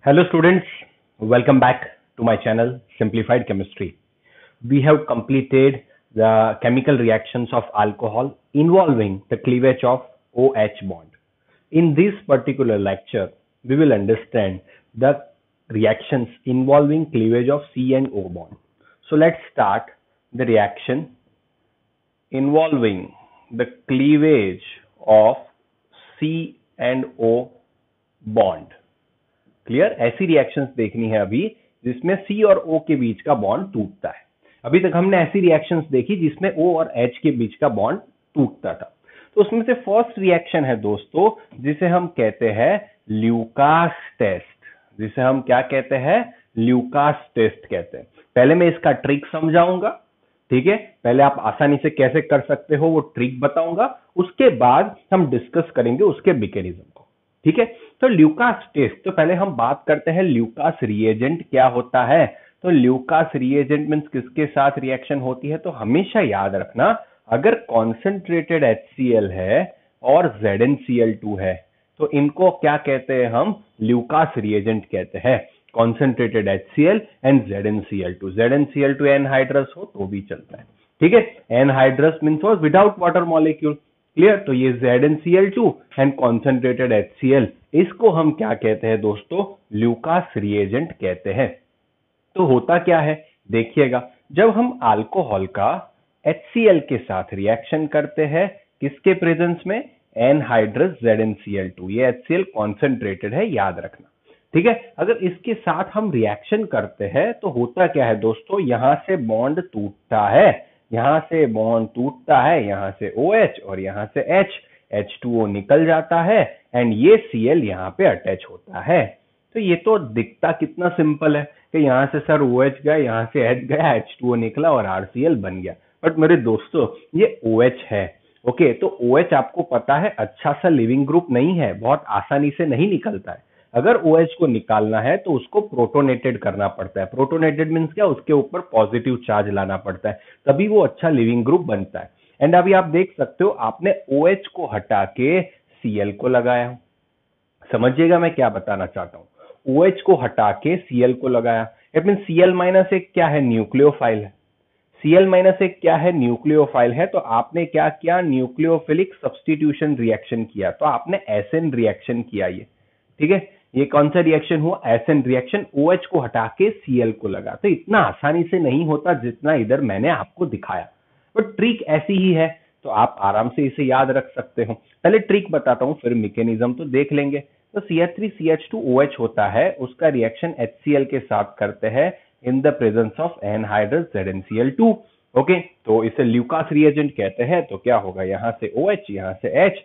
Hello students, welcome back to my channel Simplified Chemistry. We have completed the chemical reactions of alcohol involving the cleavage of OH bond. In this particular lecture, we will understand the reactions involving cleavage of C and O bond. So let's start the reaction involving the cleavage of C and O bond. Clear, ऐसी reactions देखनी है अभी जिसमें सी और ओ के बीच का bond टूटता है। अभी तक हमने ऐसी रिएक्शंस देखी जिसमें ओ और एच के बीच का बॉन्ड टूटता था। तो उसमें से फर्स्ट रिएक्शन है दोस्तों जिसे हम कहते हैं ल्यूकास टेस्ट, जिसे हम क्या कहते हैं, ल्यूकास टेस्ट कहते हैं। पहले मैं इसका ट्रिक समझाऊंगा, ठीक है, पहले आप आसानी से कैसे कर सकते हो वो ट्रिक बताऊंगा, उसके बाद हम डिस्कस करेंगे उसके मैकेनिज्म को, ठीक है। तो ल्यूकास टेस्ट, तो पहले हम बात करते हैं ल्यूकास रिएजेंट क्या होता है। तो ल्यूकास रिएजेंट मींस किसके साथ रिएक्शन होती है, तो हमेशा याद रखना अगर कॉन्सेंट्रेटेड HCl है और ZnCl2 है तो इनको क्या कहते हैं, हम ल्यूकास रिएजेंट कहते हैं। Concentrated HCl and ZnCl2, ZnCl2 anhydrous हो तो भी चलता है, ठीक है। Anhydrous means without water molecule, clear. तो ये ZnCl2 एंड कॉन्सेंट्रेटेड HCl, इसको हम क्या कहते हैं दोस्तों, ल्यूकास रिएजेंट कहते हैं। तो होता क्या है देखिएगा, जब हम अल्कोहल का HCl के साथ रिएक्शन करते हैं, किसके प्रेजेंस में, एनहाइड्रस ZnCl2, ये HCl कॉन्सेंट्रेटेड है, याद रखना, ठीक है। अगर इसके साथ हम रिएक्शन करते हैं तो होता क्या है दोस्तों, यहां से बॉन्ड टूटता है, यहां से बॉन्ड टूटता है, यहां से OH और यहां से H2O निकल जाता है एंड ये Cl यहां पे अटैच होता है। तो ये तो दिखता कितना सिंपल है कि यहां से सर OH गया, यहां से H गया, H2O निकला और RCl बन गया। बट मेरे दोस्तों ये OH है, ओके। तो OH आपको पता है अच्छा सा लिविंग ग्रुप नहीं है, बहुत आसानी से नहीं निकलता है। अगर OH को निकालना है तो उसको प्रोटोनेटेड करना पड़ता है। प्रोटोनेटेड मींस क्या, उसके ऊपर पॉजिटिव चार्ज लाना पड़ता है, तभी वो अच्छा लिविंग ग्रुप बनता है। एंड अभी आप देख सकते हो आपने OH को हटा के Cl को लगाया, समझिएगा मैं क्या बताना चाहता हूं। OH को हटा के Cl को लगाया, इट मीन Cl-1 क्या है, न्यूक्लियोफाइल है। Cl-1 क्या है, न्यूक्लियोफाइल है। तो आपने क्या किया, न्यूक्लियोफिलिक सब्स्टिट्यूशन रिएक्शन किया, तो आपने एसिन रिएक्शन किया, ये ठीक है। ये कौन सा रिएक्शन हुआ, एसिन रिएक्शन। OH को हटा के Cl को लगा। तो इतना आसानी से नहीं होता जितना इधर मैंने आपको दिखाया, बट ट्रिक ऐसी ही है, तो आप आराम से इसे याद रख सकते हो। पहले ट्रिक बताता हूं फिर मैकेनिज्म तो देख लेंगे। तो CH3CH2OH होता है, उसका रिएक्शन HCl के साथ करते हैं in the presence of anhydrous ZnCl2, okay. तो इसे ल्यूकास रिएजेंट कहते हैं। तो क्या होगा, यहां से OH, यहां से H,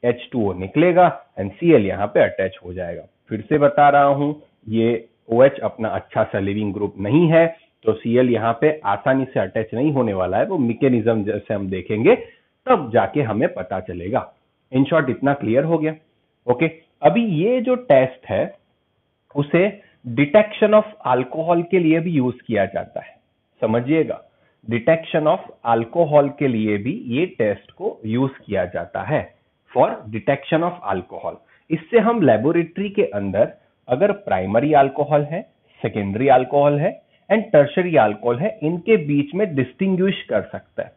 H2O निकलेगा एंड Cl यहां पे अटैच हो जाएगा। फिर से बता रहा हूं, ये OH अपना अच्छा सा लिविंग ग्रुप नहीं है, तो Cl यहाँ पे आसानी से अटैच नहीं होने वाला है। वो मैकेनिज्म जैसे हम देखेंगे तब जाके हमें पता चलेगा। इन शॉर्ट इतना क्लियर हो गया, ओके। अभी ये जो टेस्ट है उसे डिटेक्शन ऑफ अल्कोहल के लिए भी यूज किया जाता है, समझिएगा। डिटेक्शन ऑफ अल्कोहल के लिए भी ये टेस्ट को यूज किया जाता है, फॉर डिटेक्शन ऑफ अल्कोहल। इससे हम लेबोरेटरी के अंदर अगर प्राइमरी अल्कोहल है, सेकेंडरी अल्कोहल है एंड टर्शरी अल्कोहल है, इनके बीच में डिस्टिंग्विश कर सकता है,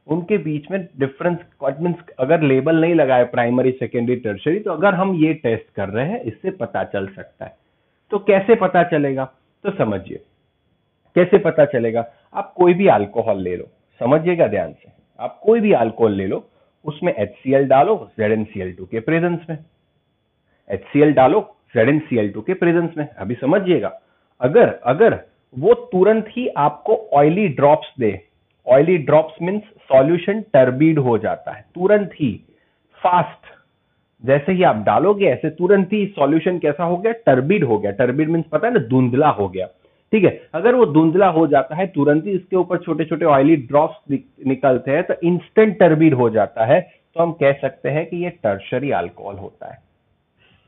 उनके बीच में डिफरेंस। मींस अगर लेबल नहीं लगाए प्राइमरी सेकेंडरी टर्शरी, तो अगर हम ये टेस्ट कर रहे हैं इससे पता चल सकता है। तो कैसे पता चलेगा, तो समझिए कैसे पता चलेगा। आप कोई भी अल्कोहल ले लो, समझिएगा ध्यान से, आप कोई भी अल्कोहल ले लो, उसमें HCl डालो ZnCl2 के प्रेजेंस में, HCl डालो ZnCl2 के प्रेजेंस में। अभी समझिएगा, अगर अगर वो तुरंत ही आपको ऑयली ड्रॉप्स दे, oily drops means solution turbid हो जाता है तुरंत ही, फास्ट, जैसे ही आप डालोगे ऐसे तुरंत ही सॉल्यूशन कैसा हो गया, टर्बिड हो गया। टर्बिड मींस पता है ना, धुंधला हो गया, ठीक है। अगर वो धुंधला हो जाता है, तुरंत ही इसके ऊपर छोटे छोटे ऑयली ड्रॉप्स निकलते हैं, तो इंस्टेंट टर्बिड हो जाता है। तो हम कह सकते हैं कि ये टर्शरी अल्कोहल होता है।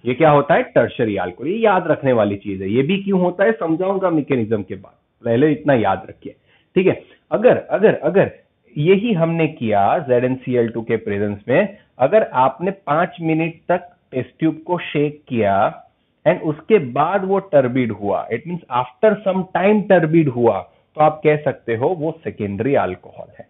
ये क्या होता है, टर्शरी अल्कोहल। ये याद रखने वाली चीज है। ये भी क्यों होता है समझाऊंगा मैकेनिज्म के बाद, पहले इतना याद रखिए, ठीक है। अगर अगर अगर यही हमने किया ZnCl2 के प्रेजेंस में, अगर आपने 5 मिनट तक टेस्ट ट्यूब को शेक किया एंड उसके बाद वो टर्बिड हुआ, it means after some time turbid हुआ, तो आप कह सकते हो वो सेकेंडरी अल्कोहल है।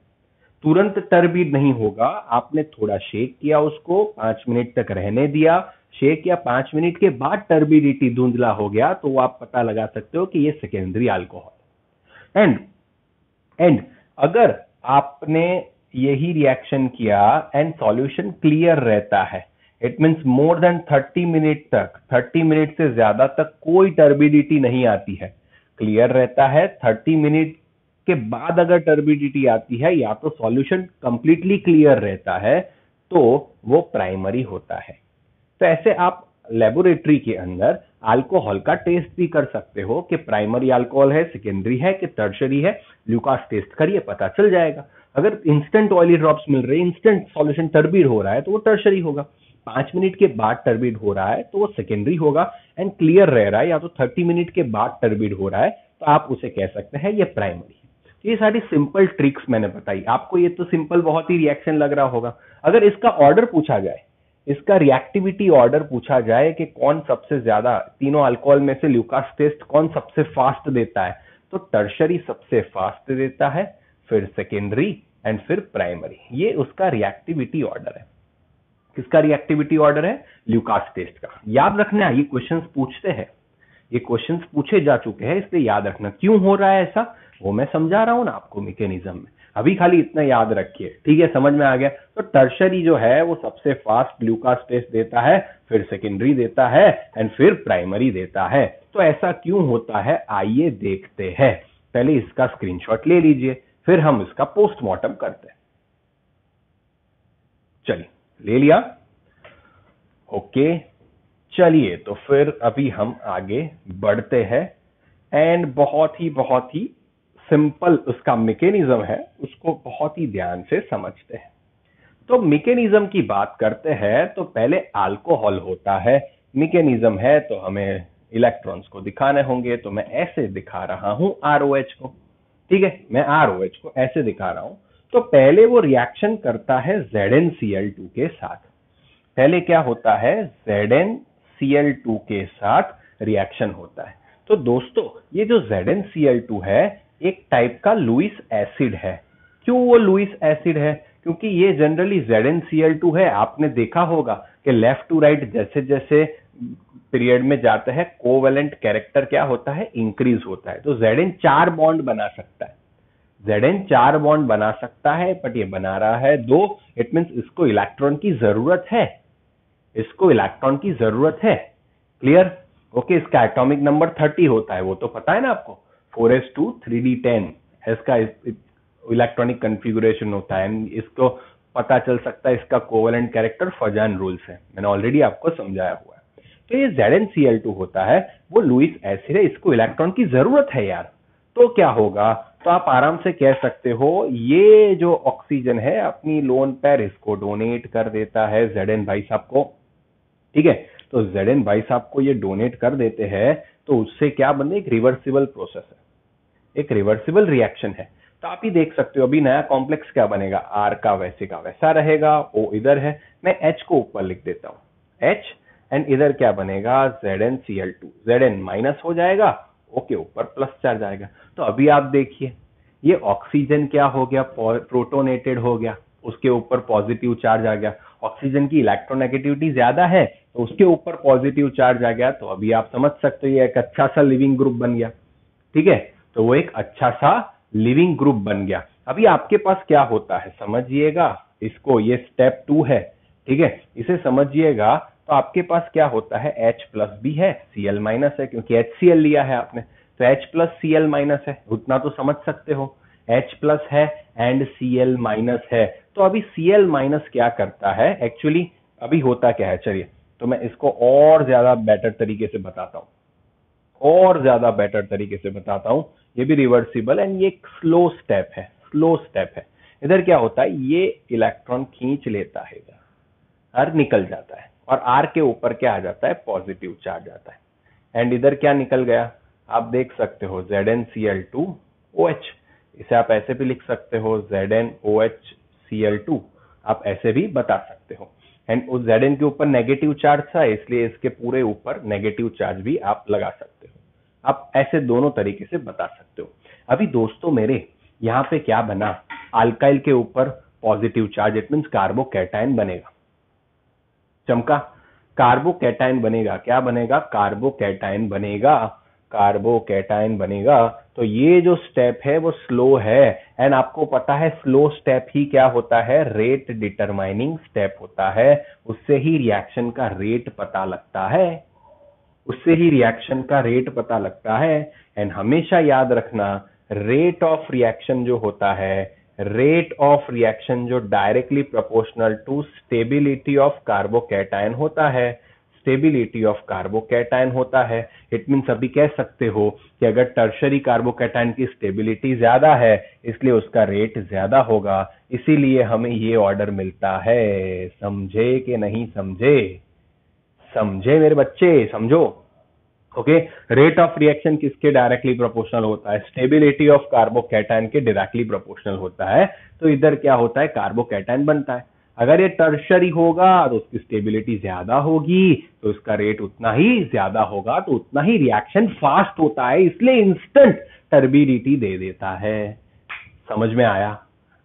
तुरंत टर्बिड नहीं होगा, आपने थोड़ा शेक किया, उसको 5 मिनट तक रहने दिया, शेक या 5 मिनट के बाद टर्बिडिटी धुंधला हो गया, तो आप पता लगा सकते हो कि ये सेकेंडरी अल्कोहल। एंड अगर आपने यही रिएक्शन किया एंड सॉल्यूशन क्लियर रहता है, it means more than 30 minute तक, 30 मिनट से ज्यादा तक कोई टर्बिडिटी नहीं आती है, क्लियर रहता है, 30 मिनट के बाद अगर टर्बिडिटी आती है या तो सॉल्यूशन कंप्लीटली क्लियर रहता है, तो वो प्राइमरी होता है। तो ऐसे आप लेबोरेटरी के अंदर अल्कोहल का टेस्ट भी कर सकते हो कि प्राइमरी अल्कोहल है, सेकेंडरी है कि टर्शरी है। ल्यूकास टेस्ट करिए, पता चल जाएगा। अगर इंस्टेंट ऑयली ड्रॉप्स मिल रहे हैं, इंस्टेंट सॉल्यूशन टर्बिड हो रहा है, तो वो टर्शरी होगा। 5 मिनट के बाद टर्बिड हो रहा है तो वो सेकेंडरी होगा। एंड क्लियर रह रहा है या तो 30 मिनट के बाद टर्बिड हो रहा है, तो आप उसे कह सकते हैं ये प्राइमरी है। ये सारी सिंपल ट्रिक्स मैंने बताई आपको। ये तो सिंपल बहुत ही रिएक्शन लग रहा होगा। अगर इसका ऑर्डर पूछा जाए, इसका रिएक्टिविटी ऑर्डर पूछा जाए कि कौन सबसे ज्यादा, तीनों अल्कोहल में से ल्यूकास टेस्ट कौन सबसे फास्ट देता है, तो टर्शरी सबसे फास्ट देता है, फिर सेकेंडरी एंड फिर प्राइमरी। ये उसका रिएक्टिविटी ऑर्डर है। किसका रिएक्टिविटी ऑर्डर है? ल्यूकास टेस्ट का। याद रखना, ये क्वेश्चंस पूछते हैं, ये क्वेश्चंस पूछे जा चुके हैं, इसलिए याद रखना। क्यों हो रहा है ऐसा, वो मैं समझा रहा हूं ना आपको मैकेनिज्म में। अभी खाली इतना याद रखिए, ठीक है? समझ में आ गया? तो टर्शरी जो है वो सबसे फास्ट ल्यूकास टेस्ट देता है, फिर सेकेंडरी देता है एंड फिर प्राइमरी देता है। तो ऐसा क्यों होता है, आइए देखते हैं। पहले इसका स्क्रीनशॉट ले लीजिए, फिर हम इसका पोस्टमार्टम करते हैं। चलिए, ले लिया? ओके, चलिए तो फिर अभी हम आगे बढ़ते हैं एंड बहुत ही सिंपल उसका मैकेनिज्म है, उसको बहुत ही ध्यान से समझते हैं। तो मैकेनिज्म की बात करते हैं तो पहले अल्कोहल होता है, मैकेनिज्म है तो हमें इलेक्ट्रॉन्स को दिखाने होंगे, तो मैं ऐसे दिखा रहा हूं ROH को, ठीक है? मैं ROH को ऐसे दिखा रहा हूं। तो पहले वो रिएक्शन करता है ZnCl2 के साथ। पहले क्या होता है, ZnCl2 के साथ रिएक्शन होता है। तो दोस्तों ये जो ZnCl2 है एक टाइप का लुईस एसिड है। क्यों वो लुईस एसिड है? क्योंकि ये जनरली ZnCl2 है, आपने देखा होगा कि लेफ्ट टू राइट जैसे जैसे पीरियड में जाता है कोवेलेंट कैरेक्टर क्या होता है, इंक्रीज होता है। तो Zn 4 बॉन्ड बना सकता है, Zn 4 बॉन्ड बना सकता है, बट ये बना रहा है 2। इट मींस इसको इलेक्ट्रॉन की जरूरत है, इसको इलेक्ट्रॉन की जरूरत है। क्लियर? ओके, इसका एटॉमिक नंबर 30 होता है, वो तो पता है ना आपको, 4s2 3d10 इसका इलेक्ट्रॉनिक कॉन्फ़िगरेशन होता है। इसको पता चल सकता है, इसका कोवेलेंट कैरेक्टर फजान रूल्स है, मैंने ऑलरेडी आपको समझाया हुआ है। तो ये ZnCl2 होता है, वो लुईस एसिड है, इसको इलेक्ट्रॉन की जरूरत है यार। तो क्या होगा, तो आप आराम से कह सकते हो ये जो ऑक्सीजन है अपनी लोन पैर इसको डोनेट कर देता है Zn भाई साहब को, ठीक है? तो Zn भाई साहब को ये डोनेट कर देते हैं, तो उससे क्या बने, एक रिवर्सिबल प्रोसेस है, एक रिवर्सिबल रिएक्शन है। तो आप ही देख सकते हो अभी नया कॉम्प्लेक्स क्या बनेगा, R का वैसा रहेगा, O इधर है, मैं H को ऊपर लिख देता हूं, H, एंड इधर क्या बनेगा, ZnCl2, Zn माइनस हो जाएगा, O के ऊपर प्लस चार्ज आएगा। तो अभी आप देखिए ये ऑक्सीजन क्या हो गया, प्रोटोनेटेड हो गया, उसके ऊपर पॉजिटिव चार्ज आ गया। ऑक्सीजन की इलेक्ट्रोनेगेटिविटी ज्यादा है तो उसके ऊपर पॉजिटिव चार्ज आ गया। तो अभी आप समझ सकते हो ये एक अच्छा सा लिविंग ग्रुप बन गया, ठीक है? तो वो एक अच्छा सा लिविंग ग्रुप बन गया। अभी आपके पास क्या होता है समझिएगा इसको, ये स्टेप 2 है, ठीक है? इसे समझिएगा। तो आपके पास क्या होता है, H प्लस भी है, Cl माइनस है, क्योंकि HCl लिया है आपने, तो H प्लस Cl माइनस है, उतना तो समझ सकते हो। H प्लस है एंड Cl माइनस है। तो अभी Cl माइनस क्या करता है एक्चुअली, अभी होता क्या है, चलिए तो मैं इसको और ज्यादा बेटर तरीके से बताता हूँ, और ज्यादा बेटर तरीके से बताता हूँ। ये भी रिवर्सिबल एंड ये एक स्लो स्टेप है, स्लो स्टेप है। इधर क्या होता है, ये इलेक्ट्रॉन खींच लेता है इधर और निकल जाता है, और R के ऊपर क्या आ जाता है, पॉजिटिव चार्ज आता है। एंड इधर क्या निकल गया, आप देख सकते हो ZnCl2OH, इसे आप ऐसे भी लिख सकते हो ZnOH Cl2, आप ऐसे भी बता सकते हो। एंड उस Zn के ऊपर नेगेटिव चार्ज था, इसलिए इसके पूरे ऊपर नेगेटिव चार्ज भी आप लगा सकते हो। आप ऐसे दोनों तरीके से बता सकते हो। अभी दोस्तों मेरे यहाँ पे क्या बना, अल्काइल के ऊपर positive charge, it means carbocation बनेगा। चमका, कार्बोकैटायन बनेगा। क्या बनेगा? कार्बोकैटायन बनेगा। कार्बोकैटायन बनेगा। तो ये जो स्टेप है वो स्लो है, एंड आपको पता है स्लो स्टेप ही क्या होता है? रेट डिटरमाइनिंग स्टेप होता है। उससे ही रिएक्शन का रेट पता लगता है, उससे ही रिएक्शन का रेट पता लगता है। एंड हमेशा याद रखना, रेट ऑफ रिएक्शन जो होता है, रेट ऑफ रिएक्शन जो directly proportional to stability of carbocation होता है, स्टेबिलिटी ऑफ कार्बोकैटायन होता है। इट मीन्स अभी कह सकते हो कि अगर टर्शरी कार्बोकैटायन की स्टेबिलिटी ज्यादा है, इसलिए उसका रेट ज्यादा होगा, इसीलिए हमें ये ऑर्डर मिलता है। समझे कि नहीं समझे? समझे मेरे बच्चे? समझो। ओके, रेट ऑफ रिएक्शन किसके डायरेक्टली प्रोपोर्शनल होता है? स्टेबिलिटी ऑफ कार्बोकैटायन के डायरेक्टली प्रोपोर्शनल होता है। तो इधर क्या होता है? कार्बोकैटायन बनता है। अगर ये टर्शरी होगा तो उसकी स्टेबिलिटी ज्यादा होगी, तो इसका रेट उतना ही ज्यादा होगा, तो उतना ही रिएक्शन फास्ट होता है, इसलिए इंस्टेंट टर्बिडिटी दे देता है। समझ में आया?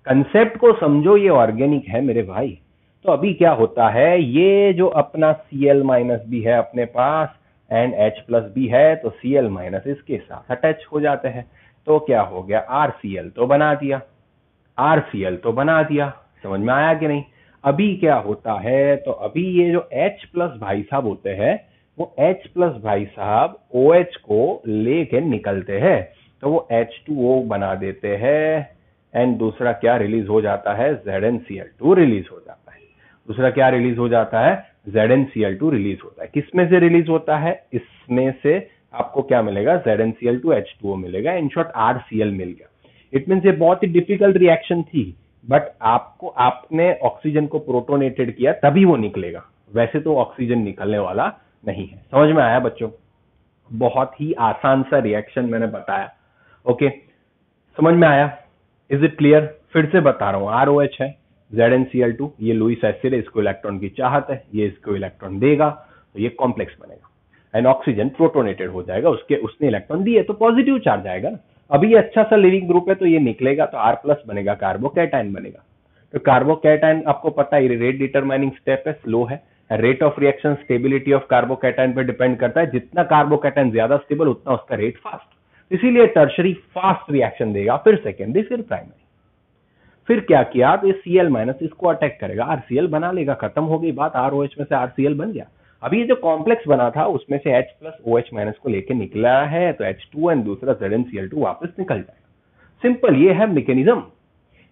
कंसेप्ट को समझो, ये ऑर्गेनिक है मेरे भाई। तो अभी क्या होता है, ये जो अपना Cl माइनस भी है अपने पास एंड H प्लस भी है, तो Cl माइनस इसके साथ अटैच हो जाते हैं। तो क्या हो गया? RCl तो बना दिया, RCl तो बना दिया। समझ में आया कि नहीं? अभी क्या होता है, तो अभी ये जो H प्लस भाई साहब होते हैं, वो H प्लस भाई साहब OH को लेके निकलते हैं, तो वो H2O बना देते हैं। एंड दूसरा क्या रिलीज हो जाता है? ZnCl2 रिलीज हो जाता है। दूसरा क्या रिलीज हो जाता है? ZnCl2 रिलीज होता है। किसमें से रिलीज होता है? इसमें से आपको क्या मिलेगा? ZnCl2 H2O मिलेगा। इन शॉर्ट RCl मिल गया। इट मीन्स ये बहुत ही डिफिकल्ट रिएक्शन थी, बट आपने ऑक्सीजन को प्रोटोनेटेड किया तभी वो निकलेगा, वैसे तो ऑक्सीजन निकलने वाला नहीं है। समझ में आया बच्चों? बहुत ही आसान सा रिएक्शन मैंने बताया। ओके, समझ में आया? Is it clear? फिर से बता रहा हूं, ROH है, ZnCl2, ये लुईस एसिड है, इसको इलेक्ट्रॉन की चाहत है, ये इसको इलेक्ट्रॉन देगा, तो ये कॉम्प्लेक्स बनेगा एंड ऑक्सीजन प्रोटोनेटेड हो जाएगा। उसने इलेक्ट्रॉन दिए तो पॉजिटिव चार्ज आएगा ना। अभी ये अच्छा सा लिविंग ग्रुप है, तो ये निकलेगा तो R प्लस बनेगा, कार्बोकैटायन बनेगा। तो कार्बोकैटायन आपको पता है रेट डिटरमाइनिंग स्टेप है, स्लो है। Rate of reaction stability of carbocation पर डिपेंड करता है, जितना कार्बोकैटायन ज्यादा स्टेबल उतना उसका रेट फास्ट, इसीलिए टर्शरी फास्ट रिएक्शन देगा, फिर सेकेंडरी, फिर प्राइमरी। फिर क्या किया, तो ये Cl माइनस इसको अटैक करेगा, RCl बना लेगा, खत्म हो गई बात। ROH में से RCl बन गया। अभी ये जो कॉम्प्लेक्स बना था उसमें से H प्लस OH माइनस को लेके निकला है, तो H2 एंड दूसरा ZnCl2 वापस निकल जाएगा। सिंपल, ये है मैकेनिज्म,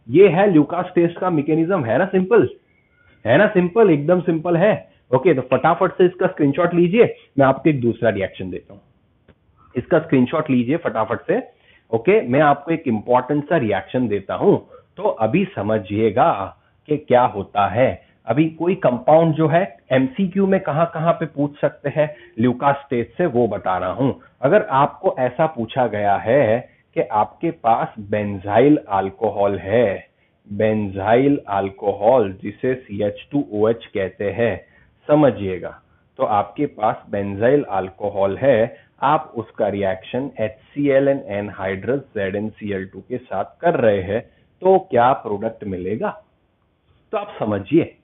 ये है ल्यूकास टेस्ट का मैकेनिज्म। है ना सिंपल? है ना सिंपल? एकदम सिंपल है। ओके, तो फटाफट से इसका स्क्रीनशॉट लीजिए, मैं आपको एक दूसरा रिएक्शन देता हूं। इसका स्क्रीनशॉट लीजिए फटाफट से। ओके, मैं आपको एक इंपॉर्टेंट सा रिएक्शन देता हूं, तो अभी समझिएगा कि क्या होता है। अभी कोई कंपाउंड जो है MCQ में कहां कहां पे पूछ सकते हैं ल्यूकास टेस्ट से, वो बता रहा हूं। अगर आपको ऐसा पूछा गया है कि आपके पास बेंजाइल अल्कोहल है, बेंजाइल अल्कोहल जिसे CH2OH कहते हैं, समझिएगा, तो आपके पास बेंजाइल अल्कोहल है, आप उसका reaction HCl and anhydrous ZnCl2 के साथ कर रहे हैं, तो क्या प्रोडक्ट मिलेगा? तो आप समझिए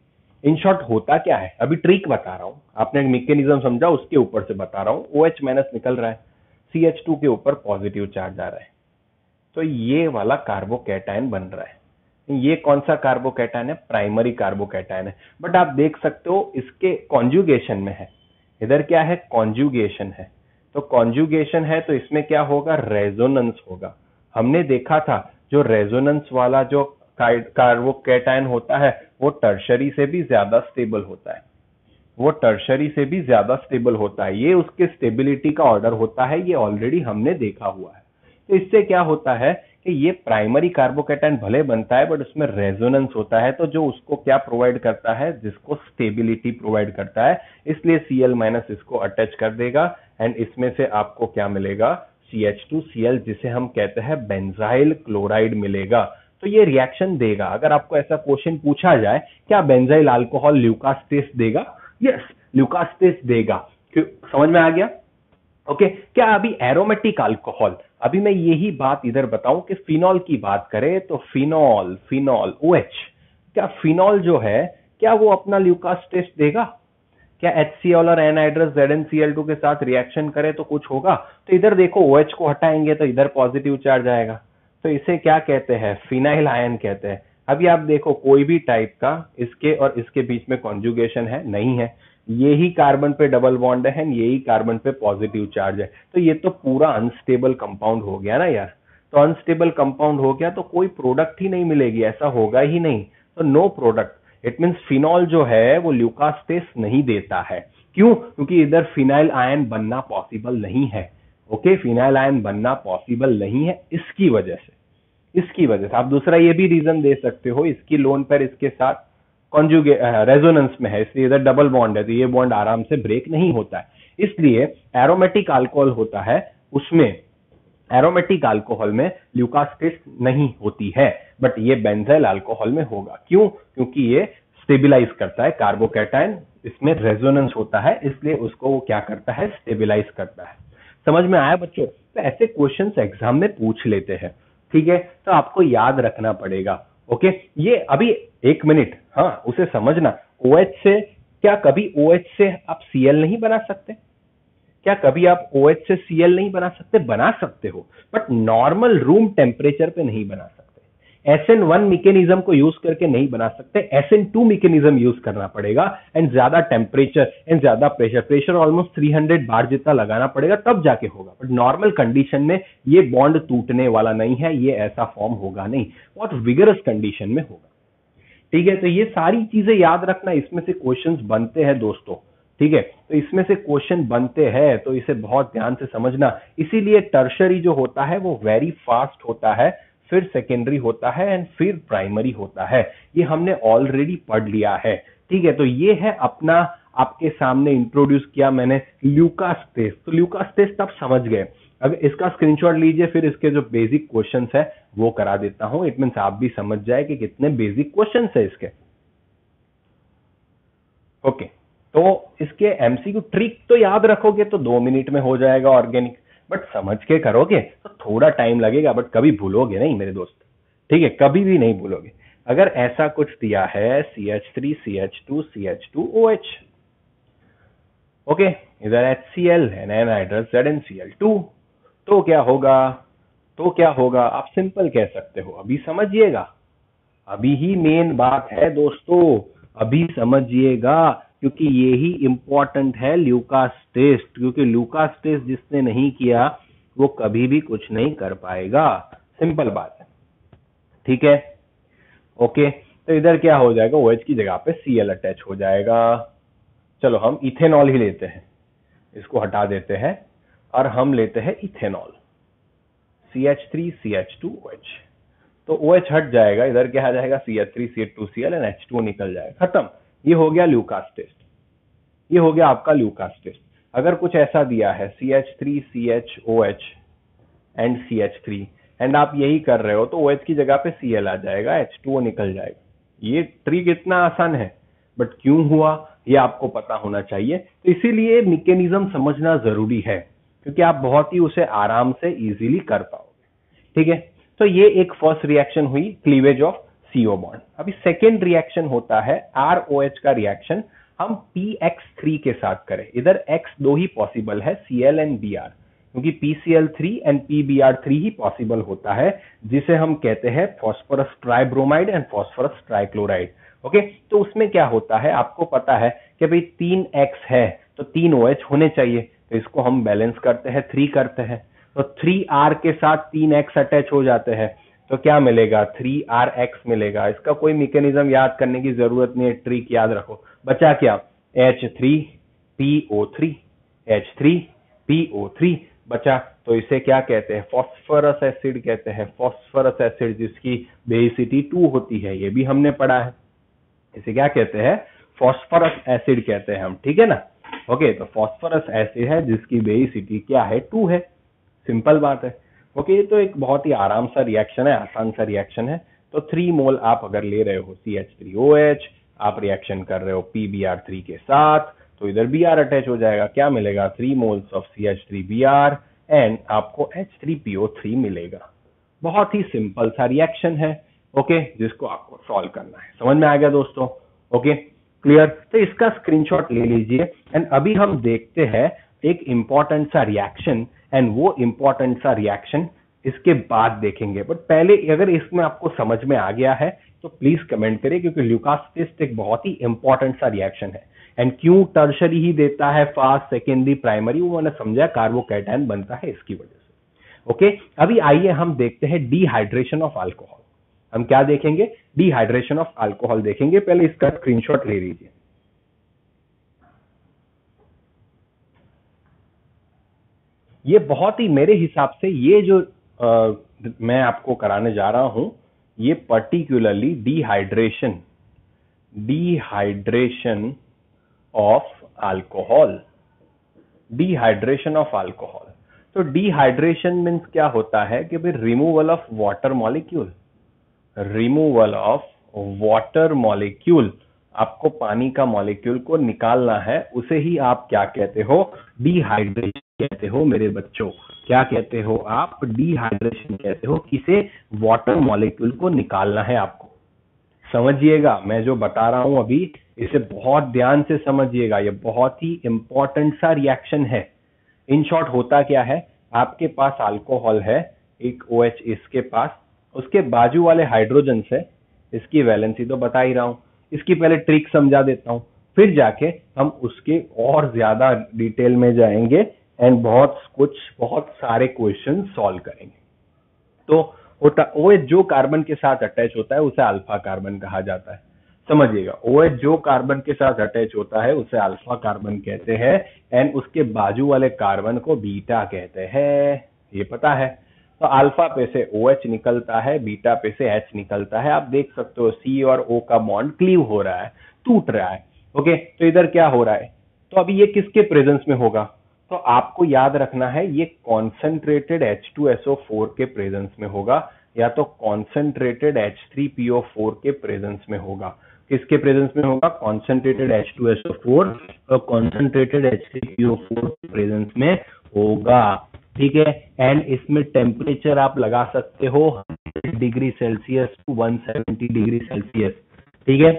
इन शॉर्ट होता क्या है। अभी ट्रिक बता रहा हूं, आपने मैकेनिज्म समझा, उसके ऊपर से बता रहा हूं। OH माइनस निकल रहा है, CH2 के ऊपर पॉजिटिव चार्ज आ रहा है, तो ये वाला कार्बोकैटायन बन रहा है। ये कौन सा कार्बोकैटायन है? प्राइमरी कार्बोकैटायन है। बट आप देख सकते हो इसके कॉन्जुगेशन में है, इधर क्या है? कॉन्जुगेशन है। तो कॉन्जुगेशन है तो इसमें क्या होगा? रेजोनेंस होगा। हमने देखा था जो रेजोनेंस वाला जो कार्बोकैटायन होता है वो टर्शरी से भी ज्यादा स्टेबल होता है, वो टर्शरी से भी ज्यादा स्टेबल होता है। ये उसके स्टेबिलिटी का ऑर्डर होता है, ये ऑलरेडी हमने देखा हुआ है। तो इससे क्या होता है कि ये प्राइमरी कार्बोकैटायन भले बनता है बट उसमें रेजोनेंस होता है, तो जो उसको क्या प्रोवाइड करता है? जिसको स्टेबिलिटी प्रोवाइड करता है, इसलिए Cl माइनस इसको अटैच कर देगा एंड इसमें से आपको क्या मिलेगा? CH2Cl, जिसे हम कहते हैं बेंजाइल क्लोराइड मिलेगा। तो ये रिएक्शन देगा। अगर आपको ऐसा क्वेश्चन पूछा जाए क्या बेंजाइल अल्कोहल ल्यूकास टेस्ट देगा, यस ल्यूकास टेस्ट देगा। समझ में आ गया? ओके क्या अभी एरोमेटिक अल्कोहल, अभी मैं यही बात इधर बताऊं कि फिनॉल की बात करें तो फिनॉल OH, क्या फिनॉल जो है क्या वो अपना ल्यूकास टेस्ट देगा? क्या HCl और एनहाइड्रस ZnCl2 के साथ रिएक्शन करे तो कुछ होगा? तो इधर देखो OH को हटाएंगे तो इधर पॉजिटिव चार्ज आएगा, तो इसे क्या कहते हैं? फिनाइल आयन कहते हैं। अभी आप देखो कोई भी टाइप का इसके और इसके बीच में कॉन्जुगेशन है नहीं है, यही कार्बन पे डबल बॉन्ड है, यही कार्बन पे पॉजिटिव चार्ज है, तो ये तो पूरा अनस्टेबल कंपाउंड हो गया ना यार। तो अनस्टेबल कंपाउंड हो गया तो कोई प्रोडक्ट ही नहीं मिलेगी, ऐसा होगा ही नहीं, तो no product. It means phenol जो है वो ल्यूकास टेस्ट नहीं देता है। क्यों? क्योंकि इधर फिनाइल आयन बनना पॉसिबल नहीं है। ओके फिनाइल आयन बनना पॉसिबल नहीं है इसकी वजह से, आप दूसरा ये भी रीजन दे सकते हो, इसकी लोन पर इसके साथ कॉन्जुगेट रेजोनेंस में है, इसलिए इधर डबल बॉन्ड है तो ये बॉन्ड आराम से ब्रेक नहीं होता है, इसलिए एरोमेटिक अल्कोहल होता है उसमें एरोमेटिक अल्कोहल में ल्यूकास टेस्ट नहीं होती है, बट ये बेंजाइल अल्कोहल में होगा। क्यों? क्योंकि ये स्टेबिलाईज करता है कार्बोकैटायन, इसमें रेजोनेंस होता है, इसलिए उसको वो क्या करता है? स्टेबिलाईज करता है। समझ में आया बच्चों? तो ऐसे क्वेश्चंस एग्जाम में पूछ लेते हैं, ठीक है, तो आपको याद रखना पड़ेगा। ओके ये अभी एक मिनट, हाँ उसे समझना, OH से क्या कभी OH से आप Cl नहीं बना सकते? क्या कभी आप OH से Cl नहीं बना सकते? बना सकते हो, बट नॉर्मल रूम टेम्परेचर पे नहीं बना सकते। SN1 मैकेनिज्म को यूज करके नहीं बना सकते, SN2 मैकेनिज्म यूज करना पड़ेगा, एंड ज्यादा टेम्परेचर एंड ज्यादा प्रेशर ऑलमोस्ट 300 बार जितना लगाना पड़ेगा तब जाके होगा, बट नॉर्मल कंडीशन में ये बॉन्ड टूटने वाला नहीं है, ये ऐसा फॉर्म होगा नहीं, बहुत विगरस कंडीशन में होगा। ठीक है, तो ये सारी चीजें याद रखना, इसमें से क्वेश्चंस बनते हैं दोस्तों। ठीक है, तो इसमें से क्वेश्चन बनते हैं तो इसे बहुत ध्यान से समझना। इसीलिए टर्शरी जो होता है वो वेरी फास्ट होता है, फिर सेकेंडरी होता है एंड फिर प्राइमरी होता है, ये हमने ऑलरेडी पढ़ लिया है। ठीक है, तो ये है अपना आपके सामने इंट्रोड्यूस किया मैंने ल्यूकास टेस्ट। तो ल्यूकास टेस्ट आप समझ गए, अगर इसका स्क्रीनशॉट लीजिए, फिर इसके जो बेसिक क्वेश्चंस है वो करा देता हूं, इट मींस आप भी समझ जाए कि कितने बेसिक क्वेश्चंस है इसके। ओके, तो इसके एमसीक्यू ट्रिक तो याद रखोगे तो 2 मिनट में हो जाएगा ऑर्गेनिक, बट समझ के करोगे तो थोड़ा टाइम लगेगा, बट कभी भूलोगे नहीं मेरे दोस्त। ठीक है, कभी भी नहीं भूलोगे। अगर ऐसा कुछ दिया है CH3 CH2 CH2 OH, okay इधर HCl एनहाइड्रस ZnCl2, तो क्या होगा? आप सिंपल कह सकते हो, अभी समझिएगा, अभी ही मेन बात है दोस्तों, अभी समझिएगा, क्योंकि यही इंपॉर्टेंट है ल्यूकास टेस्ट, क्योंकि ल्यूकास टेस्ट जिसने नहीं किया वो कभी भी कुछ नहीं कर पाएगा, सिंपल बात है। ठीक है, ओके, तो इधर क्या हो जाएगा? OH की जगह पे Cl अटैच हो जाएगा। चलो हम इथेनॉल ही लेते हैं, इसको हटा देते हैं और हम लेते हैं इथेनॉल, CH3 CH2 OH, तो OH हट जाएगा, इधर क्या आ जाएगा? CH3 CH2Cl एंड H2O निकल जाएगा, खत्म। ये हो गया ल्यूकास टेस्ट, ये हो गया आपका ल्यूकास टेस्ट। अगर कुछ ऐसा दिया है CH3 CHOH and CH3 and आप यही कर रहे हो, तो OH की जगह पे Cl आ जाएगा, H2O निकल जाएगा। ये ट्रिक इतना आसान है, बट क्यों हुआ ये आपको पता होना चाहिए, तो इसीलिए मैकेनिज्म समझना जरूरी है, क्योंकि आप बहुत ही उसे आराम से इजीली कर पाओगे। ठीक है, तो ये एक फर्स्ट रिएक्शन हुई, क्लीवेज ऑफ CO बॉन्ड। अभी सेकेंड रिएक्शन होता है ROH का रिएक्शन, हम PX3 के साथ करें। इधर X दो ही पॉसिबल है, Cl एंड Br, क्योंकि PCl3 and PBr3 he possible होता है, जिसे हम कहते हैं phosphorus tribromide and phosphorus trichloride. Okay, तो उसमें क्या होता है आपको पता है कि भाई 3X है तो 3 OH होने चाहिए, तो इसको हम बैलेंस करते हैं, 3 करते हैं, तो 3R के साथ 3X अटैच हो जाते हैं, तो क्या मिलेगा? 3RX मिलेगा। इसका कोई मैकेनिज्म याद करने की जरूरत नहीं है, ट्रिक याद रखो। बचा क्या? H3PO3, H3PO3 बचा, तो इसे क्या कहते हैं? फॉस्फोरस एसिड कहते हैं, फॉस्फोरस एसिड जिसकी बेसिटी 2 होती है, ये भी हमने पढ़ा है। इसे क्या कहते हैं? फॉस्फोरस एसिड कहते हैं हम, ठीक है ना। ओके, तो फॉस्फोरस एसिड है जिसकी बेसिटी क्या है? 2 है, सिंपल बात है। ओके, तो एक बहुत ही आराम सा रिएक्शन है, आसान सा रिएक्शन है, तो 3 मोल आप अगर ले रहे हो CH3OH, आप रिएक्शन कर रहे हो PBr3 के साथ, तो इधर Br अटैच हो जाएगा, क्या मिलेगा 3 मोल्स ऑफ CH3Br एंड आपको H3PO3 मिलेगा। बहुत ही सिंपल सा रिएक्शन है, ओके, जिसको आपको सॉल्व करना है। समझ में आ गया दोस्तों? Okay, clear? तो इसका स्क्रीनशॉट ले लीजिए एंड अभी हम देखते हैं एक इंपॉर्टेंट सा रिएक्शन, एंड वो इंपॉर्टेंट सा रिएक्शन इसके बाद देखेंगे। बट पहले अगर इसमें आपको समझ में आ गया है तो प्लीज कमेंट करिए, क्योंकि ल्यूकास टेस्ट एक बहुत ही इंपॉर्टेंट सा रिएक्शन है। एंड क्यों टर्शरी ही देता है फास्ट, सेकेंडरी, प्राइमरी, वो मैंने समझा, कार्बोकैटायन बनता है इसकी वजह से। ओके, अभी आइए हम देखते हैं डिहाइड्रेशन ऑफ अल्कोहल। हम क्या देखेंगे? डिहाइड्रेशन ऑफ अल्कोहल देखेंगे। पहले इसका स्क्रीनशॉट ले लीजिए। ये बहुत ही, मेरे हिसाब से ये जो मैं आपको कराने जा रहा हूं, ये particularly dehydration of alcohol. Dehydration of alcohol, तो डिहाइड्रेशन मीन्स क्या होता है कि भाई removal of water molecule, removal of water molecule, आपको पानी का मॉलिक्यूल को निकालना है, उसे ही आप क्या कहते हो? डिहाइड्रेशन कहते हो मेरे बच्चों। क्या कहते हो आप? डिहाइड्रेशन कहते हो। किसे? वाटर मॉलिक्यूल को निकालना है आपको। समझिएगा, मैं जो बता रहा हूं अभी, इसे बहुत ध्यान से समझिएगा, ये बहुत ही इंपॉर्टेंट सा रिएक्शन है। इन शॉर्ट होता क्या है, आपके पास अल्कोहल है, एक OH इसके पास, उसके बाजू वाले हाइड्रोजन से, इसकी वैलेंसी तो बता ही रहा हूं, इसकी पहले ट्रिक समझा देता हूं, फिर जाके हम उसके और ज्यादा डिटेल में जाएंगे एंड बहुत सारे क्वेश्चन सॉल्व करेंगे। तो होता OH जो कार्बन के साथ अटैच होता है उसे अल्फा कार्बन कहा जाता है। समझिएगा, OH जो कार्बन के साथ अटैच होता है उसे अल्फा कार्बन कहते हैं, एंड उसके बाजू वाले कार्बन को बीटा कहते हैं, ये पता है। तो अल्फा पे से OH निकलता है, बीटा पे से H निकलता है। आप देख सकते हो C और O का बॉन्ड क्लीव हो रहा है, टूट रहा है। ओके, तो इधर क्या हो रहा है? तो अभी ये किसके प्रेजेंस में होगा? तो आपको याद रखना है, ये कॉन्सेंट्रेटेड H2SO4 के प्रेजेंस में होगा, या तो कॉन्सेंट्रेटेड H3PO4 के प्रेजेंस में होगा। किसके प्रेजेंस में होगा? कॉन्सेंट्रेटेड H2SO4 और कॉन्सेंट्रेटेड H3PO4 के प्रेजेंस में होगा। ठीक है, एंड इसमें टेम्परेचर आप लगा सकते हो 100 degree Celsius to 170 degree Celsius. ठीक है,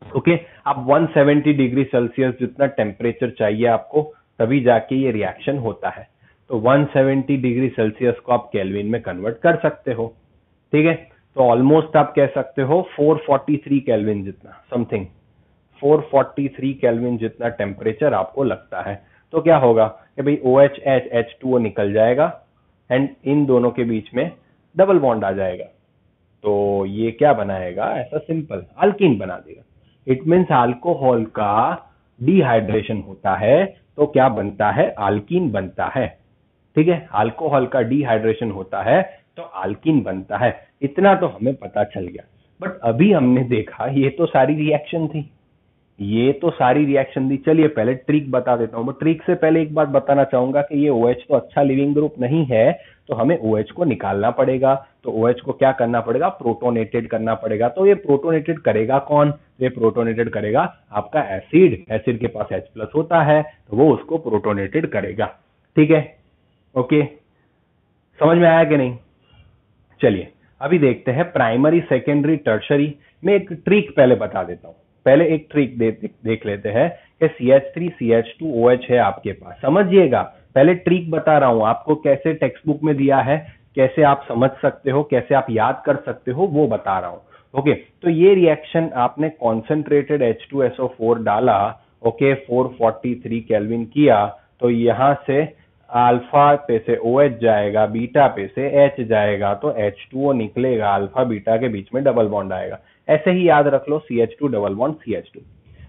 ओके, आप 170 डिग्री सेल्सियस जितना टेम्परेचर चाहिए आपको, तभी जाके ये रिएक्शन होता है। तो 170 डिग्री सेल्सियस को आप केल्विन में कन्वर्ट कर सकते हो। ठीक है, तो ऑलमोस्ट आप कह सकते हो 443 केल्विन जितना, समथिंग 443 केल्विन जितना टेम्परेचर आपको लगता है। तो क्या होगा कि भाई OH H2O निकल जाएगा एंड इन दोनों के बीच में डबल बॉन्ड आ जाएगा। तो ये क्या बनाएगा? ऐसा सिंपल अल्कीन बना देगा। इट मीन्स अल्कोहल का डिहाइड्रेशन होता है तो क्या बनता है? अल्कीन बनता है। ठीक है, अल्कोहल का डिहाइड्रेशन होता है तो अल्कीन बनता है। इतना तो हमें पता चल गया। बट अभी हमने देखा ये तो सारी रिएक्शन थी, ये तो सारी रिएक्शन थी। चलिए पहले ट्रिक बता देता हूं, बट ट्रिक से पहले एक बात बताना चाहूंगा कि ये OH तो अच्छा लिविंग ग्रुप नहीं है, तो हमें OH को निकालना पड़ेगा। तो OH को क्या करना पड़ेगा? प्रोटोनेटेड करना पड़ेगा। तो ये प्रोटोनेटेड करेगा कौन? ये प्रोटोनेटेड करेगा आपका एसिड। एसिड के पास H+ होता है तो वो उसको प्रोटोनेटेड करेगा। ठीक है, ओके, समझ में आया कि नहीं? चलिए अभी देखते हैं प्राइमरी, सेकेंडरी, टर्शरी में। एक ट्रिक पहले बता देता हूं। पहले एक ट्रिक देख लेते हैं कि CH3 CH2OH है आपके पास। समझिएगा, पहले ट्रिक बता रहा हूं आपको, कैसे टेक्स्ट बुक में दिया है, कैसे आप समझ सकते हो, कैसे आप याद कर सकते हो, वो बता रहा हूं। ओके, तो ये रिएक्शन आपने कॉन्सेंट्रेटेड H2SO4 डाला, ओके, 443 केल्विन किया, तो यहां से अल्फा पे से OH जाएगा, बीटा पे से H जाएगा, तो H2O निकलेगा, अल्फा बीटा के बीच में डबल बॉन्ड आएगा। ऐसे ही याद रख लो, CH2 double bond CH2।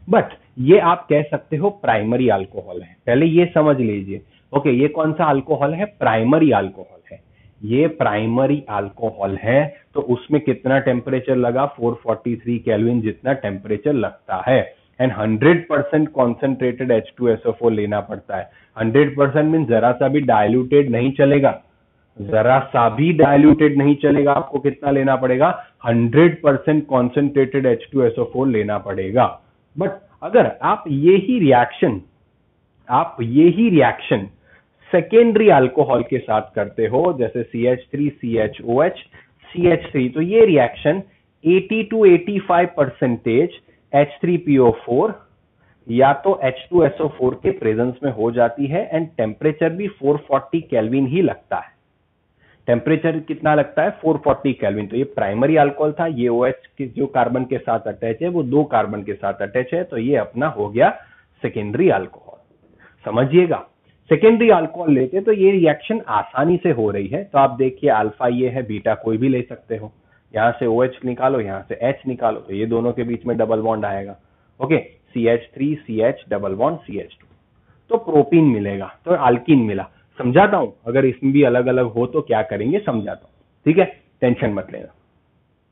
But ये आप कह सकते हो प्राइमरी अल्कोहल है। पहले ये समझ लीजिए, ओके, ये कौन सा अल्कोहल है? प्राइमरी अल्कोहल है। ये प्राइमरी अल्कोहल है तो उसमें कितना टेम्परेचर लगा? 443 केल्विन जितना टेम्परेचर लगता है। एंड 100% कॉन्सेंट्रेटेड H2SO4 लेना पड़ता है। 100% मीन जरा सा भी डाइल्यूटेड नहीं चलेगा। जरा सा भी डाइल्यूटेड नहीं चलेगा, आपको कितना लेना पड़ेगा, 100% कॉन्सेंट्रेटेड H2SO4 लेना पड़ेगा। बट अगर आप ये ही रिएक्शन सेकेंडरी अल्कोहल के साथ करते हो, जैसे CH3 CHOH CH3, तो ये रिएक्शन 80 to 85% H3PO4 या तो H2SO4 के प्रेजेंस में हो जाती है, एंड टेम्परेचर भी 440 केल्विन ही लगता है। टेम्परेचर कितना लगता है, 440 केल्विन। तो ये प्राइमरी अल्कोहल था, ये OH के जो कार्बन के साथ अटैच है वो 2 कार्बन के साथ अटैच है, तो ये अपना हो गया सेकेंडरी अल्कोहल। समझिएगा, सेकेंडरी अल्कोहल लेते तो ये रिएक्शन आसानी से हो रही है। तो आप देखिए अल्फा ये है, बीटा कोई भी ले सकते हो, यहां से OH निकालो, यहां से H निकालो, तो ये दोनों के बीच में डबल बॉन्ड आएगा। Okay, CH3 CH double bond CH2, तो प्रोपीन मिलेगा, तो अल्कीन मिला। समझाता हूं, अगर इसमें भी अलग अलग हो तो क्या करेंगे समझाता हूं, ठीक है, टेंशन मत लेना।